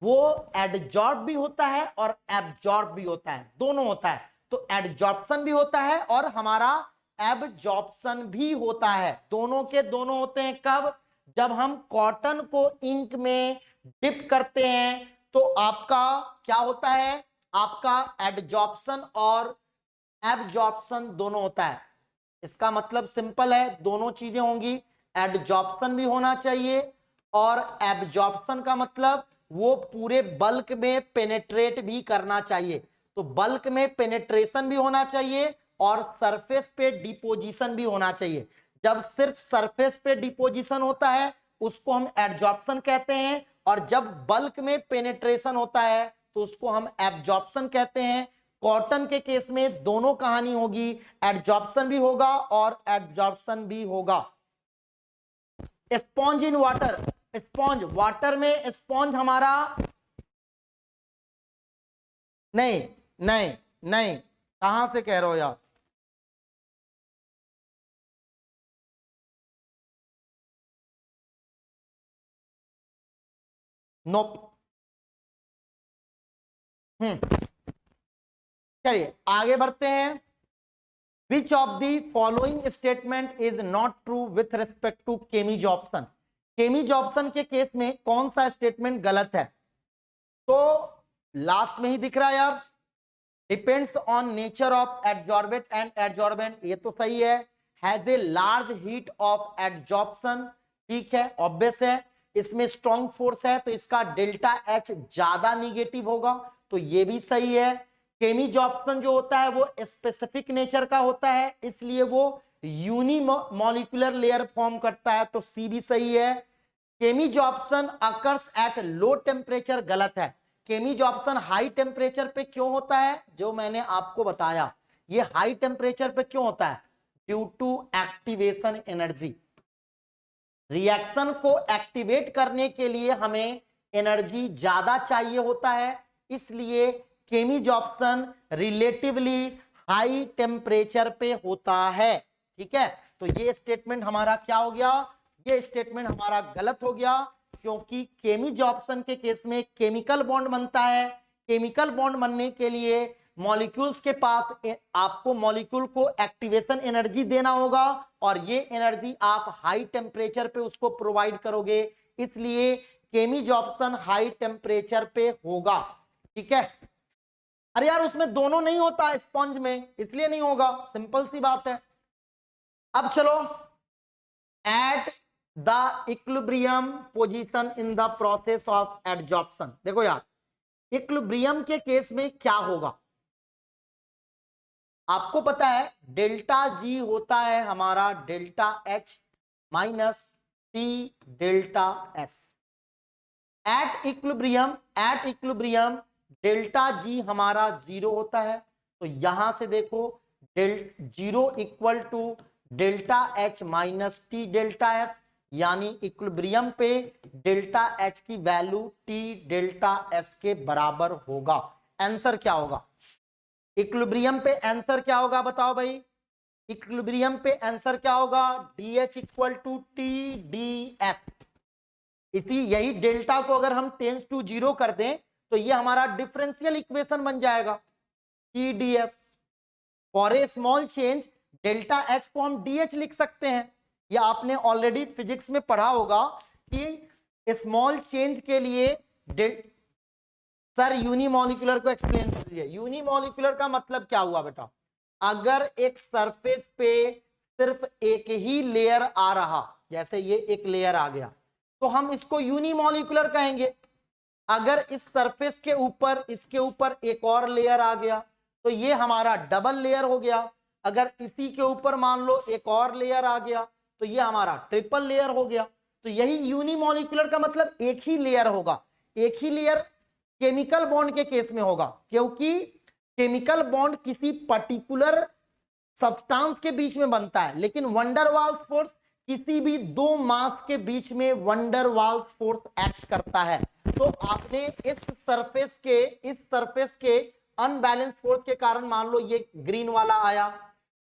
वो एडजॉर्ब भी होता है और एब्जॉर्ब भी होता है, दोनों होता है। तो एडजॉर्प्शन भी होता है और हमारा एब्जॉर्प्शन भी होता है, दोनों के दोनों होते हैं। कब? जब हम कॉटन को इंक में डिप करते हैं तो आपका क्या होता है, आपका एडजॉर्प्शन और एब्जॉर्प्शन दोनों होता है। इसका मतलब सिंपल है, दोनों चीजें होंगी, एडजॉर्प्शन भी होना चाहिए और एब्जॉर्प्शन का मतलब वो पूरे बल्क में पेनेट्रेट भी करना चाहिए। तो बल्क में पेनेट्रेशन भी होना चाहिए और सरफेस पे डिपोजिशन भी होना चाहिए। जब सिर्फ सरफेस पे डिपोजिशन होता है उसको हम एडजॉर्प्शन कहते हैं, और जब बल्क में पेनेट्रेशन होता है तो उसको हम एब्जॉर्प्शन कहते हैं। कॉटन के केस में दोनों कहानी होगी, एडजॉर्प्शन भी होगा और एब्जॉर्प्शन भी होगा। Sponge in water, sponge water में स्पॉन्ज हमारा नहीं नहीं नहीं, कहां से कह रहे हो यार? नोप। चलिए आगे बढ़ते हैं। Which of the following statement is not true with respect to chemisorption? Chemisorption के केस में कौन सा स्टेटमेंट गलत है? तो लास्ट में ही दिख रहा है यार, depends on nature of adsorbent and adsorbent, ये तो सही है। Has a large heat of adsorption, ठीक है, ऑब्वियस है। इसमें स्ट्रॉन्ग फोर्स है तो इसका डेल्टा एच ज्यादा निगेटिव होगा, तो ये भी सही है। केमी जॉब्सन जो होता है वो स्पेसिफिक नेचर का होता है, इसलिए वो यूनिमॉलिक्यूलर लेयर फॉर्म करता है, तो सी भी सही है। केमी Jobson occurs at low temperature, गलत है। केमी जॉब्सन हाई टेम्परेचर पे क्यों होता है? जो मैंने आपको बताया, ये हाई टेम्परेचर पे क्यों होता है? Due to activation energy. Reaction को एक्टिवेट करने के लिए हमें एनर्जी ज्यादा चाहिए होता है, इसलिए केमी जॉब्सन रिलेटिवली हाई टेम्परेचर पे होता है, ठीक है। तो ये स्टेटमेंट हमारा क्या हो गया? ये स्टेटमेंट हमारा गलत हो गया, क्योंकि केमी जॉब्सन के केस में केमिकल बॉन्ड बनता है। केमिकल बॉन्ड बनने के लिए मॉलिक्यूल्स के पास आपको मॉलिक्यूल को एक्टिवेशन एनर्जी देना होगा, और ये एनर्जी आप हाई टेम्परेचर पे उसको प्रोवाइड करोगे, इसलिए केमी जॉब्सन हाई टेम्परेचर पे होगा, ठीक है। अरे यार उसमें दोनों नहीं होता स्पंज में, इसलिए नहीं होगा, सिंपल सी बात है। अब चलो, at the equilibrium position in the process of adsorption. देखो यार, इक्विलिब्रियम के केस में क्या होगा आपको पता है, डेल्टा जी होता है हमारा delta H minus T delta S. At equilibrium delta G हमारा जीरो होता है, तो यहां से देखो zero equal to delta H minus T delta S, यानी इक्विलिब्रियम पे डेल्टा एच की वैल्यू टी डेल्टा एस के बराबर होगा। आंसर क्या होगा इक्विलिब्रियम पे? आंसर क्या होगा बताओ भाई? इक्विलिब्रियम पे आंसर क्या होगा? D H equal to T D S. इसी यही डेल्टा को अगर हम टेंस टू जीरो कर दें तो ये हमारा डिफरेंशियल इक्वेशन बन जाएगा, T D S. For a small change delta H को हम डी एच लिख सकते हैं। ये आपने ऑलरेडी फिजिक्स में पढ़ा होगा कि स्मॉल चेंज के लिए सर यूनिमॉलिक्यूलर को एक्सप्लेन कर दिया। यूनिमॉलिक्यूलर का मतलब क्या हुआ बेटा? अगर एक सरफेस पे सिर्फ एक ही लेयर आ रहा, जैसे ये एक लेयर आ गया, तो हम इसको यूनिमॉलिक्यूलर कहेंगे। अगर इस सरफेस के ऊपर इसके ऊपर एक और लेयर आ गया तो ये हमारा डबल लेयर हो गया। अगर इसी के ऊपर मान लो एक और लेयर आ गया तो ये हमारा ट्रिपल लेयर हो गया। तो यही यूनिमॉलिक्यूलर का मतलब, एक ही लेयर होगा। एक ही लेयर केमिकल बॉन्ड के केस में होगा, क्योंकि केमिकल बॉन्ड किसी पर्टिकुलर सब्सटेंस के बीच में बनता है, लेकिन वंडर वाल्स फोर्स किसी भी दो मास के बीच में वंडर वाल्स फोर्स एक्ट करता है। तो आपने इस सरफेस के अनबैलेंस फोर्स के कारण मान लो ये ग्रीन वाला आया,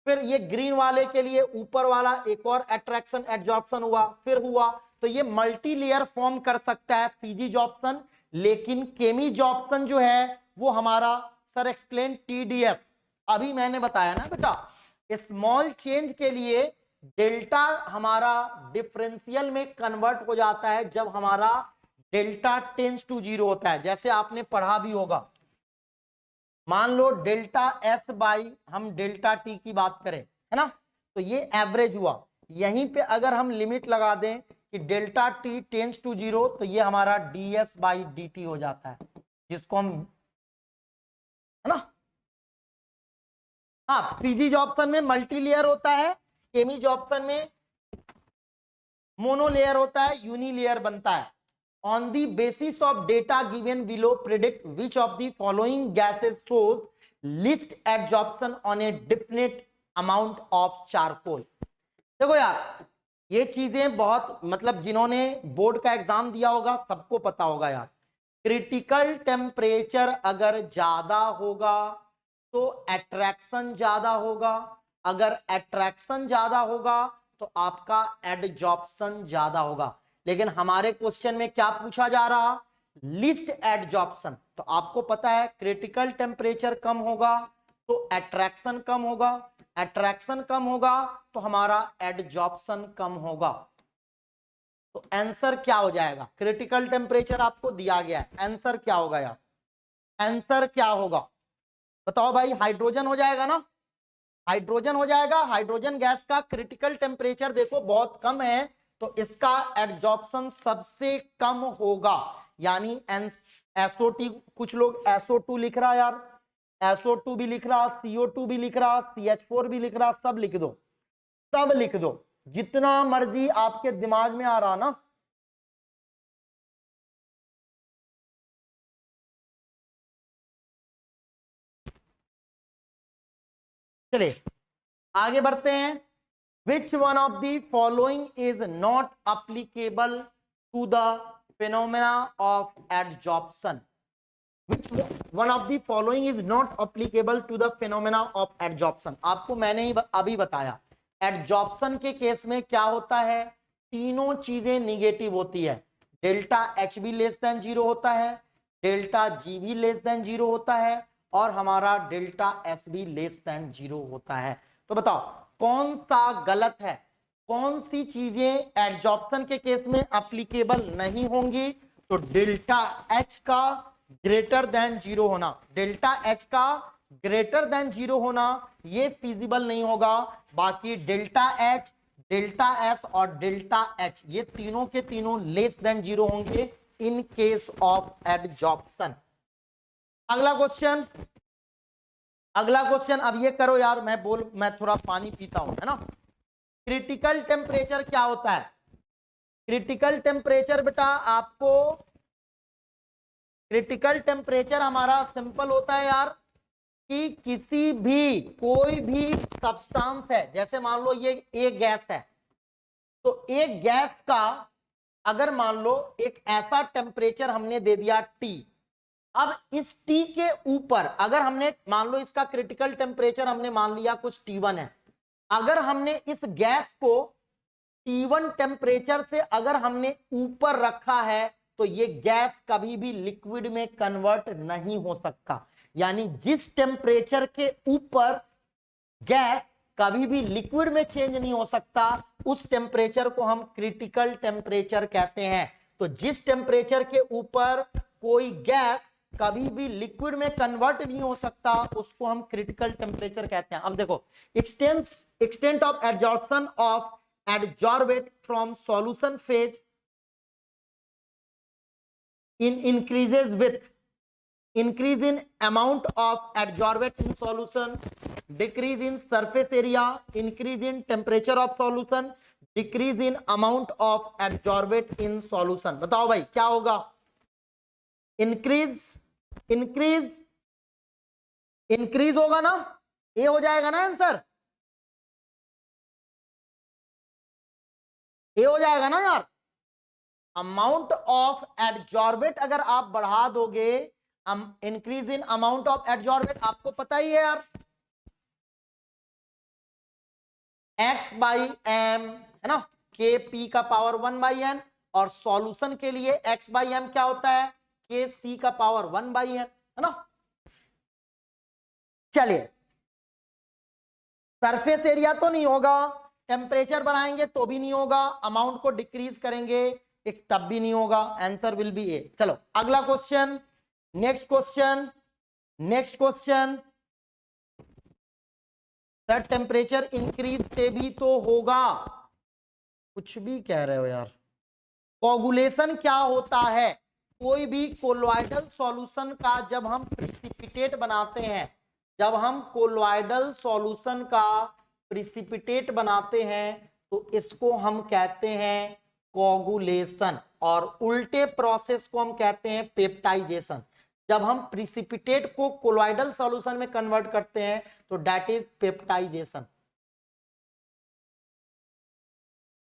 फिर ये ग्रीन वाले के लिए ऊपर वाला एक और अट्रैक्शन एडजॉर्प्शन हुआ, फिर हुआ, तो ये मल्टी लेयर फॉर्म कर सकता है पीजी जॉर्प्शन। लेकिन केमी जॉर्प्शन जो है वो हमारा सर एक्सप्लेन टीडीएस। अभी मैंने बताया ना बेटा, स्मॉल चेंज के लिए डेल्टा हमारा डिफरेंशियल में कन्वर्ट हो जाता है जब हमारा डेल्टा टेंस टू जीरो होता है। जैसे आपने पढ़ा भी होगा, मान लो डेल्टा एस बाई हम डेल्टा टी की बात करें, है ना, तो ये एवरेज हुआ। यहीं पे अगर हम लिमिट लगा दें कि delta T tends to zero, तो ये हमारा D S by D T हो जाता है, जिसको हम, है ना। हाँ, पीजी जॉर्प्शन में मल्टी लेयर होता है, केमी जॉर्प्शन में मोनो लेयर होता है, यूनी लेयर बनता है। on the basis of data given below predict which of the following gases shows least adsorption on a definite amount of charcoal। देखो यार, ये चीजें बहुत मतलब जिन्होंने बोर्ड का एग्जाम दिया होगा सबको पता होगा यार। क्रिटिकल टेम्परेचर अगर ज्यादा होगा तो अट्रैक्शन ज्यादा होगा, अगर अट्रैक्शन ज्यादा होगा तो आपका एडजॉर्प्शन ज्यादा होगा। लेकिन हमारे क्वेश्चन में क्या पूछा जा रहा, लीस्ट एडजॉर्प्शन। तो आपको पता है क्रिटिकल टेम्परेचर कम होगा तो अट्रैक्शन कम होगा, अट्रैक्शन कम होगा तो हमारा एडजॉर्प्शन कम होगा। तो आंसर क्या हो जाएगा, क्रिटिकल टेम्परेचर आपको दिया गया है, आंसर क्या होगा यार, आंसर क्या होगा बताओ भाई। हाइड्रोजन हो जाएगा ना, हाइड्रोजन हो जाएगा। हाइड्रोजन गैस का क्रिटिकल टेम्परेचर देखो बहुत कम है तो इसका एडजॉर्प्शन सबसे कम होगा, यानी SO2, कुछ लोग SO2 लिख रहा यार, SO2 भी लिख रहा, CO2 भी लिख रहा, CH4 भी लिख रहा, सब लिख दो, सब लिख दो, जितना मर्जी आपके दिमाग में आ रहा ना। चलिए आगे बढ़ते हैं। Which one of the following is not applicable to the phenomena of adsorption? Which one of the following is not applicable to the phenomena of adsorption? आपको मैंने ही अभी बताया एडजॉर्प्शन के केस में क्या होता है, तीनों चीजें निगेटिव होती है। डेल्टा H भी लेस देन 0 होता है, डेल्टा G भी लेस देन 0 होता है और हमारा डेल्टा S भी लेस देन 0 होता है। तो बताओ कौन सा गलत है, कौन सी चीजें एडजॉर्प्शन के केस में एप्लीकेबल नहीं होंगी। तो डेल्टा H का ग्रेटर देन 0 होना, डेल्टा H का ग्रेटर देन 0 होना ये फिजिबल नहीं होगा। बाकी डेल्टा H, डेल्टा S और डेल्टा H ये तीनों के तीनों लेस देन 0 होंगे इन केस ऑफ एडजॉर्प्शन। अगला क्वेश्चन, अगला क्वेश्चन अब ये करो यार, मैं थोड़ा पानी पीता हूं है ना। क्रिटिकल टेम्परेचर क्या होता है, क्रिटिकल टेम्परेचर बेटा आपको, क्रिटिकल टेम्परेचर हमारा सिंपल होता है यार कि किसी भी कोई भी सब्सटेंस है, जैसे मान लो ये एक गैस है तो एक गैस का अगर मान लो एक ऐसा टेम्परेचर हमने दे दिया T, अब इस T के ऊपर अगर हमने मान लो इसका क्रिटिकल टेम्परेचर हमने मान लिया कुछ T1 है, अगर हमने इस गैस को T1 टेम्परेचर से अगर हमने ऊपर रखा है तो ये गैस कभी भी लिक्विड में कन्वर्ट नहीं हो सकता। यानी जिस टेम्परेचर के ऊपर गैस कभी भी लिक्विड में चेंज नहीं हो सकता उस टेम्परेचर को हम क्रिटिकल टेम्परेचर कहते हैं। तो जिस टेम्परेचर के ऊपर कोई गैस कभी भी लिक्विड में कन्वर्ट नहीं हो सकता उसको हम क्रिटिकल टेम्परेचर कहते हैं। अब देखो extent of adsorption of adsorbate from solution phase increases with increase in amount of adsorbate in solution, decrease in surface area, increase in temperature of solution, decrease in amount of adsorbate in solution। बताओ भाई क्या होगा, increase increase increase होगा ना, ये हो जाएगा ना आंसर, ये हो जाएगा ना यार। अमाउंट ऑफ एडजॉर्बेट अगर आप बढ़ा दोगे, increase in amount of adsorbate आपको पता ही है यार x बाई एम है ना, के पी का पावर 1 बाई एन, और सॉल्यूशन के लिए x बाई एम क्या होता है, के सी का पावर 1 बाई एन है ना। चलिए सरफेस एरिया तो नहीं होगा, टेम्परेचर बढ़ाएंगे तो भी नहीं होगा, अमाउंट को डिक्रीज करेंगे तब भी नहीं होगा, आंसर विल बी ए। चलो अगला question, next question, next question. Sir temperature increase से भी तो होगा, कुछ भी कह रहे हो यार। कोगुलेशन क्या होता है, कोई भी कोलोइडल सॉल्यूशन का जब हम प्रिसिपिटेट बनाते हैं, जब हम कोलोइडल सॉल्यूशन का प्रिसिपिटेट बनाते हैं तो इसको हम कहते हैं कोगुलेशन, और उल्टे प्रोसेस को हम कहते हैं पेप्टाइजेशन। जब हम प्रिसिपिटेट को कोलॉइडल सॉल्यूशन में कन्वर्ट करते हैं तो that is peptization.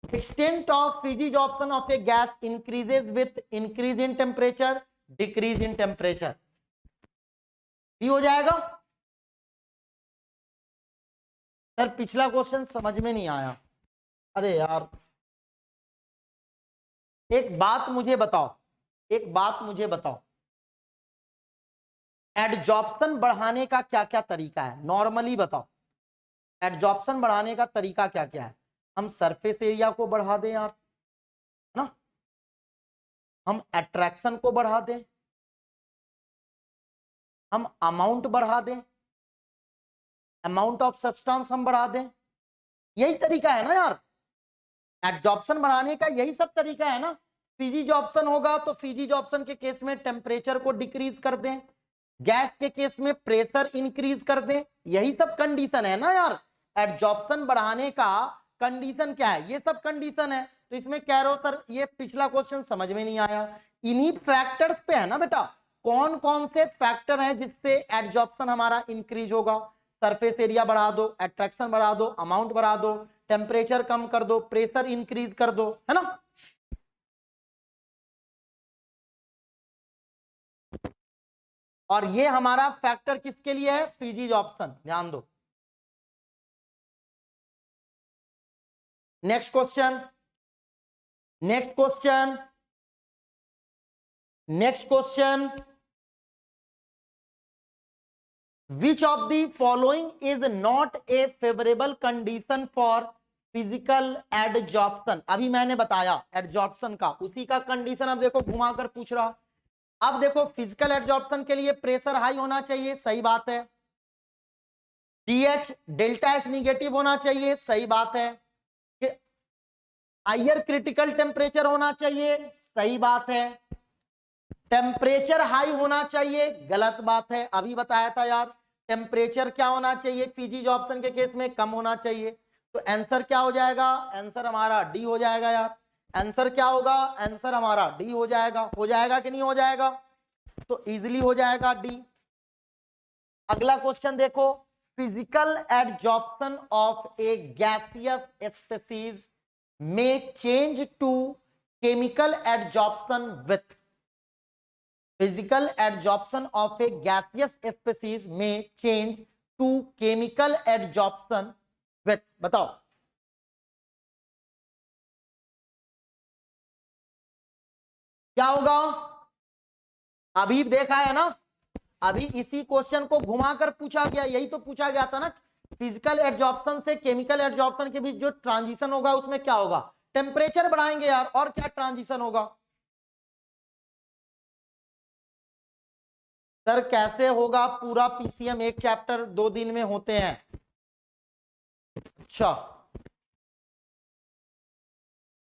Extent of physisorption of a gas increases with increase in temperature, decrease in temperature. भी हो जाएगा। सर पिछला क्वेश्चन समझ में नहीं आया। अरे यार एक बात मुझे बताओ, एक बात मुझे बताओ, एडजॉर्प्शन बढ़ाने का क्या क्या तरीका है? नॉर्मली बताओ, एडजॉर्प्शन बढ़ाने का तरीका क्या क्या है? हम सरफेस एरिया को बढ़ा दें यार, है ना, हम अट्रैक्शन को बढ़ा दें, हम अमाउंट बढ़ा दें, अमाउंट ऑफ सब्सटेंस हम बढ़ा दें, यही तरीका है ना यार, एडजॉर्प्शन बढ़ाने का यही सब तरीका है ना। फिजिजॉर्प्शन होगा तो फिजिजॉर्प्शन के केस में टेम्परेचर को डिक्रीज कर दें, गैस के केस में प्रेशर इंक्रीज कर दें, यही सब कंडीशन है ना यार। एडजॉर्प्शन बढ़ाने का कंडीशन क्या है? ये सब कंडीशन है। तो इसमें कह रहे हो सर ये पिछला क्वेश्चन समझ में नहीं आया। इन्हीं फैक्टर्स पे है ना बेटा, कौन कौन से फैक्टर हैं जिससे एडजॉर्प्शन हमारा इंक्रीज होगा? सरफेस एरिया बढ़ा दो, अट्रैक्शन बढ़ा दो, अमाउंट बढ़ा दो, टेम्परेचर कम कर दो, प्रेशर इंक्रीज कर दो, है ना। और ये हमारा फैक्टर किसके लिए है? फिजिजॉर्प्शन, ध्यान दो। Next question, next question, next question, which of the following is not a favourable condition for physical adsorption? अभी मैंने बताया एडजॉर्प्शन का, उसी का कंडीशन अब देखो घुमाकर पूछ रहा। अब देखो फिजिकल एडजॉर्प्शन के लिए प्रेशर हाई होना चाहिए, सही बात है। डीएच डेल्टा एच निगेटिव होना चाहिए, सही बात है। हायर क्रिटिकल टेम्परेचर होना चाहिए, सही बात है। टेम्परेचर हाई होना चाहिए, गलत बात है, अभी बताया था यार। टेम्परेचर क्या होना चाहिए? फिजिजॉर्प्शन के केस में कम होना चाहिए। तो आंसर क्या हो जाएगा? आंसर हमारा डी हो जाएगा यार। आंसर क्या होगा? आंसर हमारा डी हो जाएगा। हो जाएगा कि नहीं हो जाएगा? तो इजीली हो जाएगा डी। अगला क्वेश्चन देखो, physical adsorption of A gaseous species may change to chemical adsorption with, physical adsorption of a gaseous species may change to chemical adsorption with, बताओ क्या होगा? अभी देखा है ना, अभी इसी क्वेश्चन को घुमाकर पूछा गया, यही तो पूछा गया था ना। फिजिकल एडजॉर्प्शन से केमिकल एडजॉर्प्शन के बीच जो ट्रांजिशन होगा उसमें क्या होगा? टेम्परेचर बढ़ाएंगे यार, और क्या ट्रांजिशन होगा? सर कैसे होगा? पूरा पीसीएम एक चैप्टर 2 दिन में होते हैं। अच्छा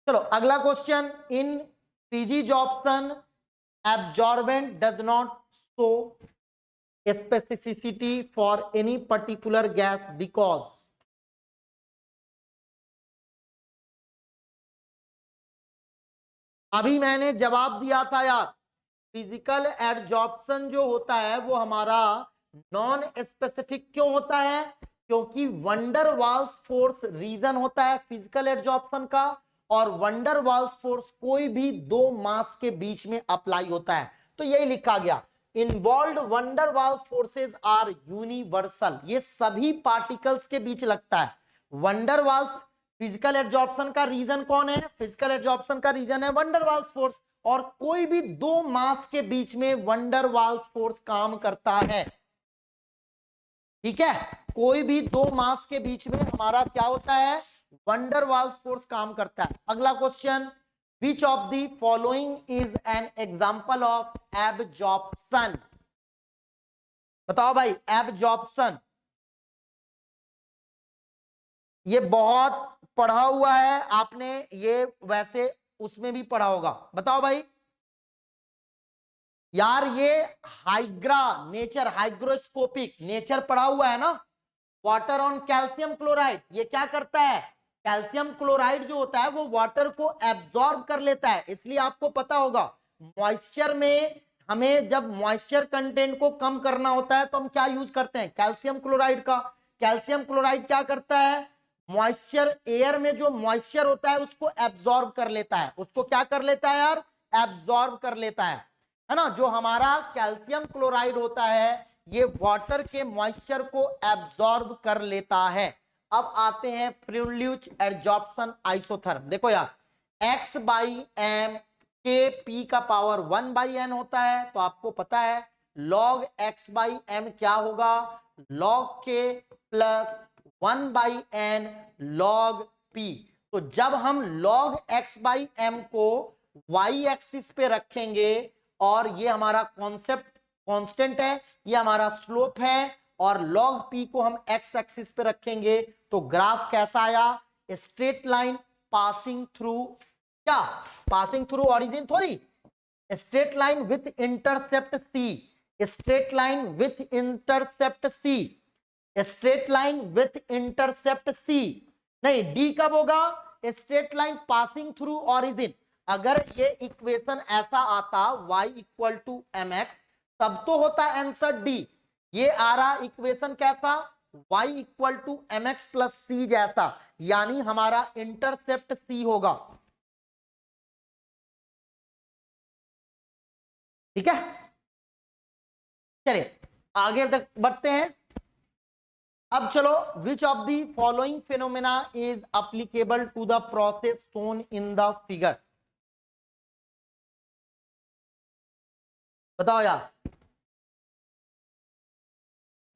चलो अगला question, in फिजिजॉर्प्शन absorbent does not show specificity for any particular gas because, अभी मैंने जवाब दिया था यार, फिजिकल एडजॉर्प्शन जो होता है वो हमारा नॉन स्पेसिफिक क्यों होता है? क्योंकि वंडर वाल्स फोर्स रीजन होता है फिजिकल एडजॉर्प्शन का, और वंडर वाल्स फोर्स कोई भी दो मास के बीच में अप्लाई होता है। तो यही लिखा गया, involved van der Waals forces are universal, ये सभी पार्टिकल्स के बीच लगता है। वंडर वाल्स फिजिकल एडजॉर्प्शन का रीजन कौन है? फिजिकल एडजॉर्प्शन का रीजन है वंडर वाल्स फोर्स, और कोई भी दो मास के बीच में वंडर वाल्स फोर्स काम करता है। ठीक है, कोई भी दो मास के बीच में हमारा क्या होता है? वंडर वाल्स फोर्स काम करता है। अगला question, which of the following is an example of absorption? बताओ भाई, absorption ये बहुत पढ़ा हुआ है आपने, ये वैसे उसमें भी पढ़ा होगा। बताओ भाई यार, ये हाइग्रा नेचर, हाइग्रोस्कोपिक नेचर पढ़ा हुआ है ना, वाटर ऑन कैल्शियम क्लोराइड, ये क्या करता है? कैल्शियम क्लोराइड जो होता है वो वाटर को एब्जॉर्ब कर लेता है, इसलिए आपको पता होगा मॉइस्चर में हमें जब मॉइस्चर कंटेंट को कम करना होता है तो हम क्या यूज करते हैं, कैल्शियम क्लोराइड का। कैल्शियम क्लोराइड क्या करता है, मॉइस्चर, एयर में जो मॉइस्चर होता है उसको एब्जॉर्ब कर लेता है। उसको क्या कर लेता है यार, एब्जॉर्ब कर लेता है ना। जो हमारा कैल्शियम क्लोराइड होता है ये वाटर के मॉइस्चर को एब्जॉर्ब कर लेता है। अब आते हैं प्रिविलेज एडजॉर्प्शन आइसोथर्म। देखो यार, x बाई एम के पी का पावर 1 बाई एन होता है, तो आपको पता है log x बाई एम क्या होगा, log k plus 1 by n log p। तो जब हम log x बाई एम को y एक्सिस पे रखेंगे और ये हमारा कॉन्सेप्ट कांस्टेंट है, ये हमारा स्लोप है, और log p को हम x एक्सिस पे रखेंगे तो ग्राफ कैसा आया, स्ट्रेट लाइन पासिंग थ्रू, क्या पासिंग थ्रू ओरिजिन थोड़ी, straight line with intercept c, straight line with intercept c, straight line with intercept c। नहीं, d कब होगा, straight line passing through origin. अगर ये इक्वेशन ऐसा आता y equal to M x, तब तो होता आंसर डी। ये आ रहा इक्वेशन कैसा, y equal to M X plus C जैसा, यानी हमारा इंटरसेप्ट c होगा। ठीक है, चलिए आगे तक बढ़ते हैं। अब चलो, which of the following phenomena is applicable to the process shown in the figure. बताओ यार,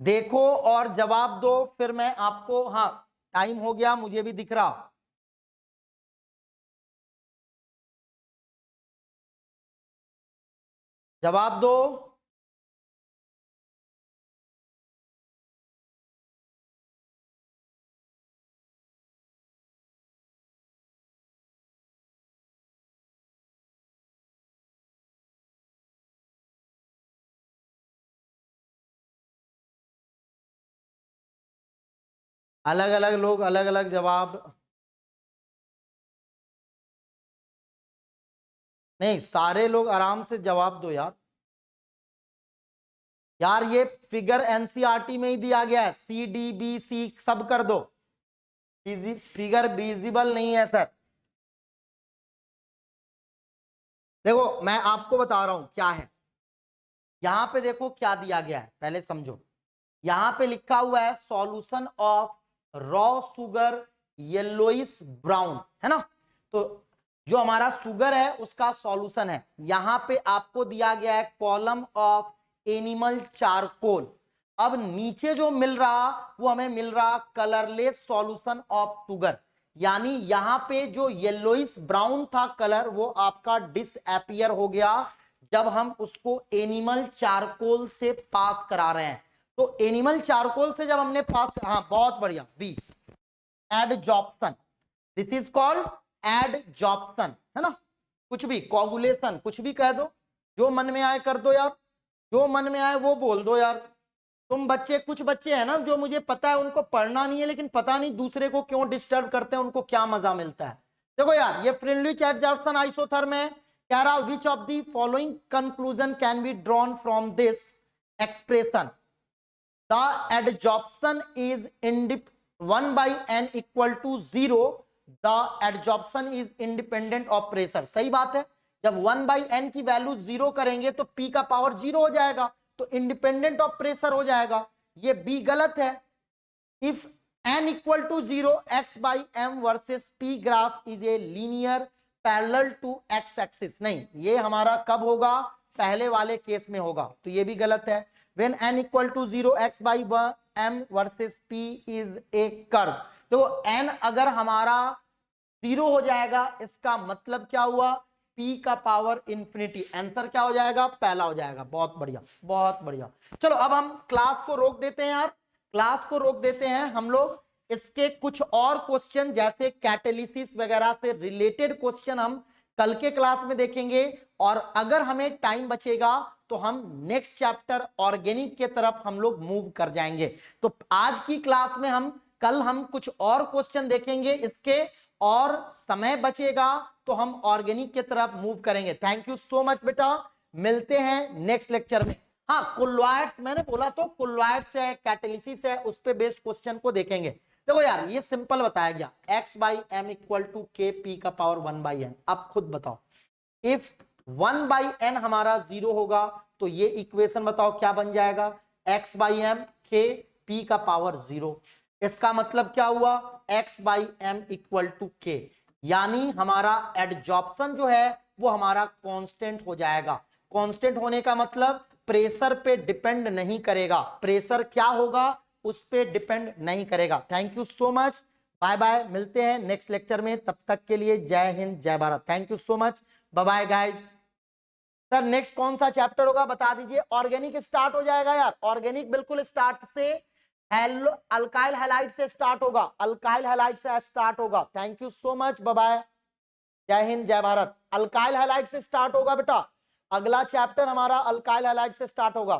देखो और जवाब दो, फिर मैं आपको, हाँ टाइम हो गया मुझे भी दिख रहा, जवाब दो। अलग अलग लोग अलग अलग जवाब, नहीं सारे लोग आराम से जवाब दो यार। यार ये फिगर एनसीईआरटी में ही दिया गया है, सी डी बी सी सब कर दो, फिगर विजिबल नहीं है सर। देखो मैं आपको बता रहा हूं क्या है, यहां पे देखो क्या दिया गया है, पहले समझो। यहां पे लिखा हुआ है solution of raw sugar येलोइस brown, है ना। तो जो हमारा सुगर है उसका सॉल्यूशन है। यहां पे आपको दिया गया है कॉलम ऑफ एनिमल चारकोल। अब नीचे जो मिल रहा वो हमें मिल रहा कलरलेस सॉल्यूशन ऑफ सुगर, यानी यहां पे जो येलोइस ब्राउन था कलर वो आपका डिसअपीयर हो गया जब हम उसको एनिमल चारकोल से पास करा रहे हैं। तो एनिमल चारकोल से जब हमने पास, हाँ बहुत बढ़िया, B adsorption, this is called adsorption, है ना। कुछ भी कोगुलेशन कुछ भी कह दो, जो मन में आए कर दो यार, जो मन में आए वो बोल दो यार। तुम बच्चे, कुछ बच्चे हैं ना जो मुझे पता है उनको पढ़ना नहीं है, लेकिन पता नहीं दूसरे को क्यों डिस्टर्ब करते हैं, उनको क्या मजा मिलता है। देखो यार, ये प्रिविलेज एडजॉर्प्शन आइसोथर्म है, कह रहा which of the following conclusion can be drawn from this expression, the adsorption is 1 by n equal to 0, the adsorption is independent of pressure. सही बात है, जब 1 by n की वैल्यू 0 करेंगे तो p का पावर 0 हो जाएगा, तो इंडिपेंडेंट ऑफ प्रेशर हो जाएगा। ये बी गलत है। If n equal to 0 x by m versus p graph is a linear parallel to x axis, नहीं ये हमारा कब होगा, पहले वाले केस में होगा, तो ये भी गलत है। when n equal to 0 x by m versus p is a curve, तो n अगर हमारा 0 हो जाएगा इसका मतलब क्या हुआ, p का पावर इंफिनिटी, आंसर क्या हो जाएगा, पहला हो जाएगा। बहुत बढ़िया बहुत बढ़िया। चलो अब हम क्लास को रोक देते हैं यार, क्लास को रोक देते हैं हम लोग। इसके कुछ और क्वेश्चन जैसे कैटालिसिस वगैरह से रिलेटेड क्वेश्चन हम कल के क्लास में देखेंगे, और अगर हमें टाइम बचेगा तो हम नेक्स्ट चैप्टर ऑर्गेनिक के तरफ हम लोग मूव कर जाएंगे। तो आज की क्लास में हम कल हम कुछ और क्वेश्चन देखेंगे इसके, और समय बचेगा तो हम ऑर्गेनिक की तरफ मूव करेंगे। थैंक यू सो मच बेटा, मिलते हैं नेक्स्ट लेक्चर में। हाँ, कोल्लॉइड्स मैंने बोला तो कोल्लॉइड्स है, कैटालिसिस है, उस पे बेस्ड क्वेश्चन को देखेंगे। देखो यार ये सिंपल बताया गया, x/m equal to k p का पावर 1/n। अब खुद बताओ, इफ 1/n हमारा 0 होगा तो ये इक्वेशन बताओ क्या बन जाएगा, x/m k p का पावर 0। इसका मतलब क्या हुआ, x/m इक्वल टू k, यानी हमारा एडजॉर्प्शन जो है वो हमारा कांस्टेंट हो जाएगा। कांस्टेंट होने का मतलब प्रेशर पे डिपेंड नहीं करेगा, प्रेशर क्या होगा उस पे डिपेंड नहीं करेगा। Thank you so much, bye bye, मिलते हैं नेक्स्ट लेक्चर में, तब तक के लिए जय हिंद जय Bharat. Thank you so much, bye bye guys. Sir next कौन सा चैप्टर होगा बता दीजिए। ऑर्गेनिक स्टार्ट हो जाएगा यार, ऑर्गेनिक बिल्कुल स्टार्ट से, अल्काइल हैलाइड से स्टार्ट होगा, अल्काइल हैलाइड से स्टार्ट होगा। Thank you so much, bye bye, जय हिंद जय भारत। अल्काइल हैलाइड से स्टार्ट होगा बेटा, अगला चैप्टर हमारा अल्काइल हैलाइड से स्टार्ट होगा।